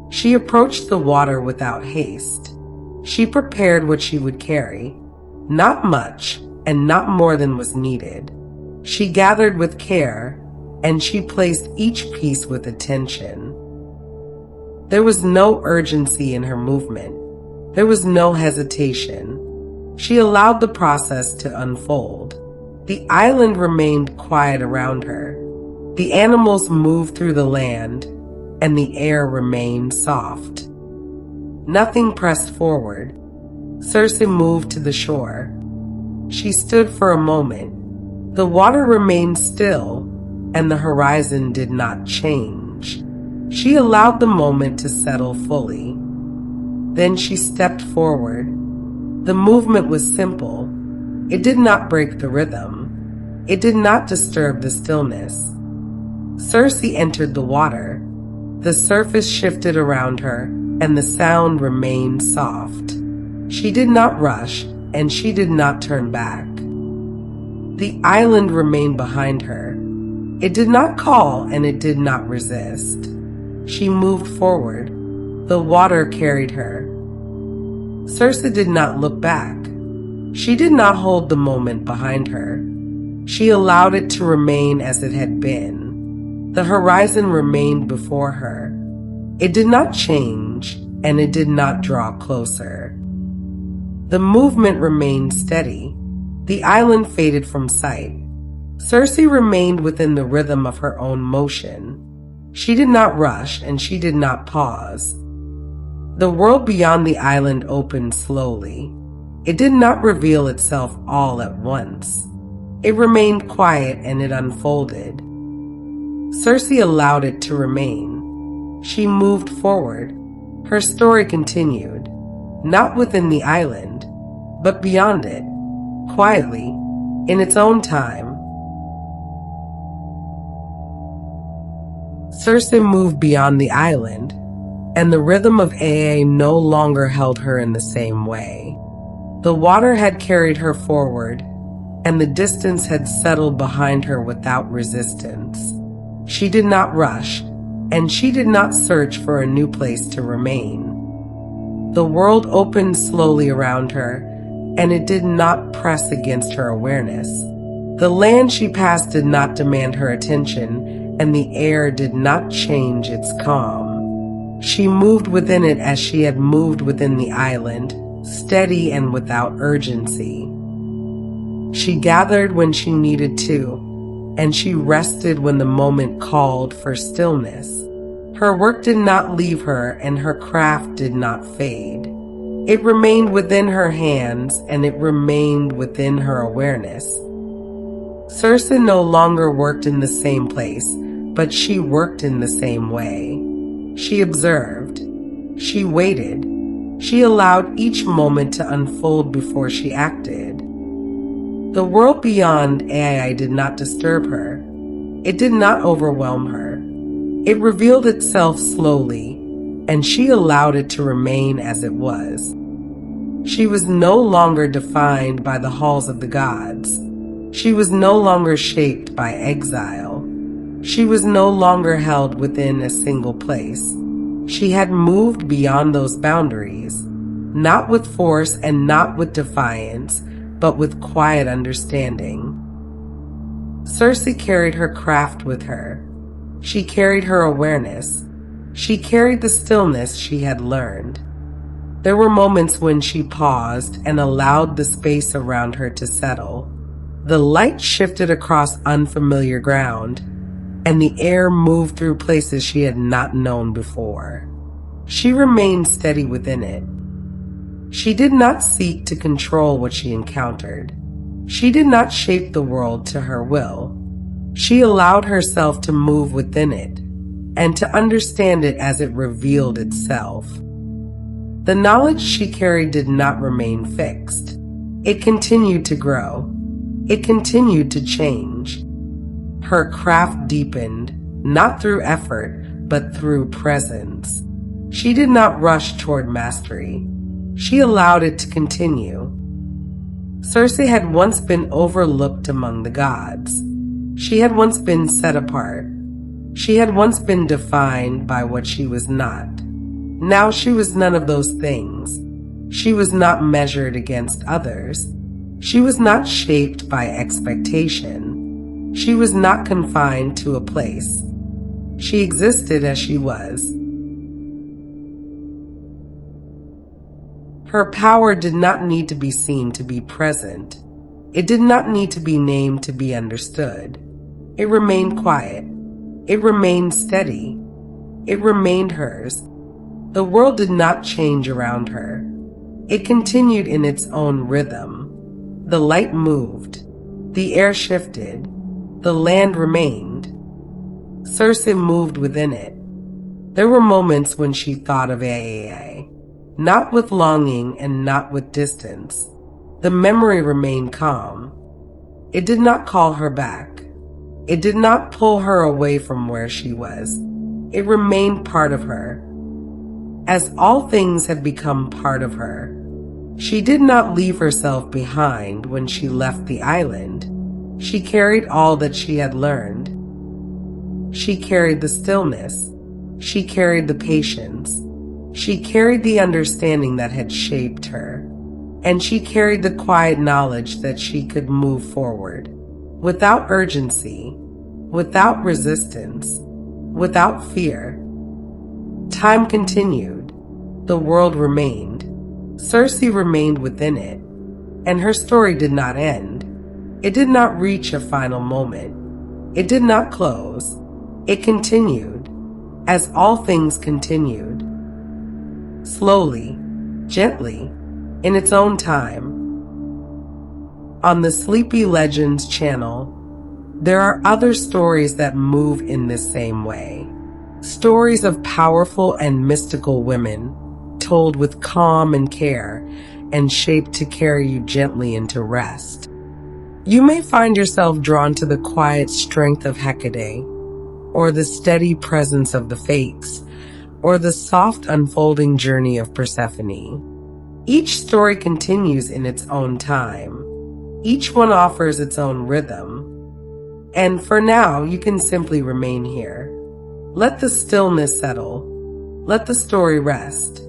She approached the water without haste. She prepared what she would carry, not much and not more than was needed. She gathered with care, and she placed each piece with attention. There was no urgency in her movement. There was no hesitation. She allowed the process to unfold. The island remained quiet around her. The animals moved through the land, and the air remained soft. Nothing pressed forward. Circe moved to the shore. She stood for a moment. The water remained still, and the horizon did not change. She allowed the moment to settle fully. Then she stepped forward. The movement was simple. It did not break the rhythm. It did not disturb the stillness. Circe entered the water. The surface shifted around her, and the sound remained soft. She did not rush, and she did not turn back. The island remained behind her. It did not call, and it did not resist. She moved forward. The water carried her. Circe did not look back. She did not hold the moment behind her. She allowed it to remain as it had been. The horizon remained before her. It did not change, and it did not draw closer. The movement remained steady. The island faded from sight. Circe remained within the rhythm of her own motion. She did not rush, and she did not pause. The world beyond the island opened slowly. It did not reveal itself all at once. It remained quiet and it unfolded. Circe allowed it to remain. She moved forward. Her story continued, not within the island, but beyond it, quietly, in its own time. Circe moved beyond the island, and the rhythm of Aiaia no longer held her in the same way. The water had carried her forward, and the distance had settled behind her without resistance. She did not rush, and she did not search for a new place to remain. The world opened slowly around her, and it did not press against her awareness. The land she passed did not demand her attention, and the air did not change its calm. She moved within it as she had moved within the island, steady and without urgency. She gathered when she needed to, and she rested when the moment called for stillness. Her work did not leave her, and her craft did not fade. It remained within her hands, and it remained within her awareness. Circe no longer worked in the same place, but she worked in the same way. She observed. She waited. She allowed each moment to unfold before she acted. The world beyond Aiaia did not disturb her. It did not overwhelm her. It revealed itself slowly, and she allowed it to remain as it was. She was no longer defined by the halls of the gods. She was no longer shaped by exile. She was no longer held within a single place. She had moved beyond those boundaries, not with force and not with defiance, but with quiet understanding. Circe carried her craft with her. She carried her awareness. She carried the stillness she had learned. There were moments when she paused and allowed the space around her to settle. The light shifted across unfamiliar ground, and the air moved through places she had not known before. She remained steady within it. She did not seek to control what she encountered. She did not shape the world to her will. She allowed herself to move within it and to understand it as it revealed itself. The knowledge she carried did not remain fixed. It continued to grow. It continued to change. Her craft deepened, not through effort, but through presence. She did not rush toward mastery. She allowed it to continue. Circe had once been overlooked among the gods. She had once been set apart. She had once been defined by what she was not. Now she was none of those things. She was not measured against others. She was not shaped by expectation. She was not confined to a place. She existed as she was. Her power did not need to be seen to be present. It did not need to be named to be understood. It remained quiet. It remained steady. It remained hers. The world did not change around her. It continued in its own rhythm. The light moved. The air shifted. The land remained. Circe moved within it. There were moments when she thought of Aiaia, not with longing and not with distance. The memory remained calm. It did not call her back. It did not pull her away from where she was. It remained part of her. As all things had become part of her, she did not leave herself behind when she left the island. She carried all that she had learned. She carried the stillness. She carried the patience. She carried the understanding that had shaped her. And she carried the quiet knowledge that she could move forward, without urgency, without resistance, without fear. Time continued. The world remained. Circe remained within it, and her story did not end. It did not reach a final moment. It did not close. It continued, as all things continued. Slowly, gently, in its own time. On the Sleepy Legends channel, there are other stories that move in this same way. Stories of powerful and mystical women, told with calm and care, and shaped to carry you gently into rest. You may find yourself drawn to the quiet strength of Hecate, or the steady presence of the Fates, or the soft unfolding journey of Persephone. Each story continues in its own time. Each one offers its own rhythm. And for now, you can simply remain here. Let the stillness settle. Let the story rest.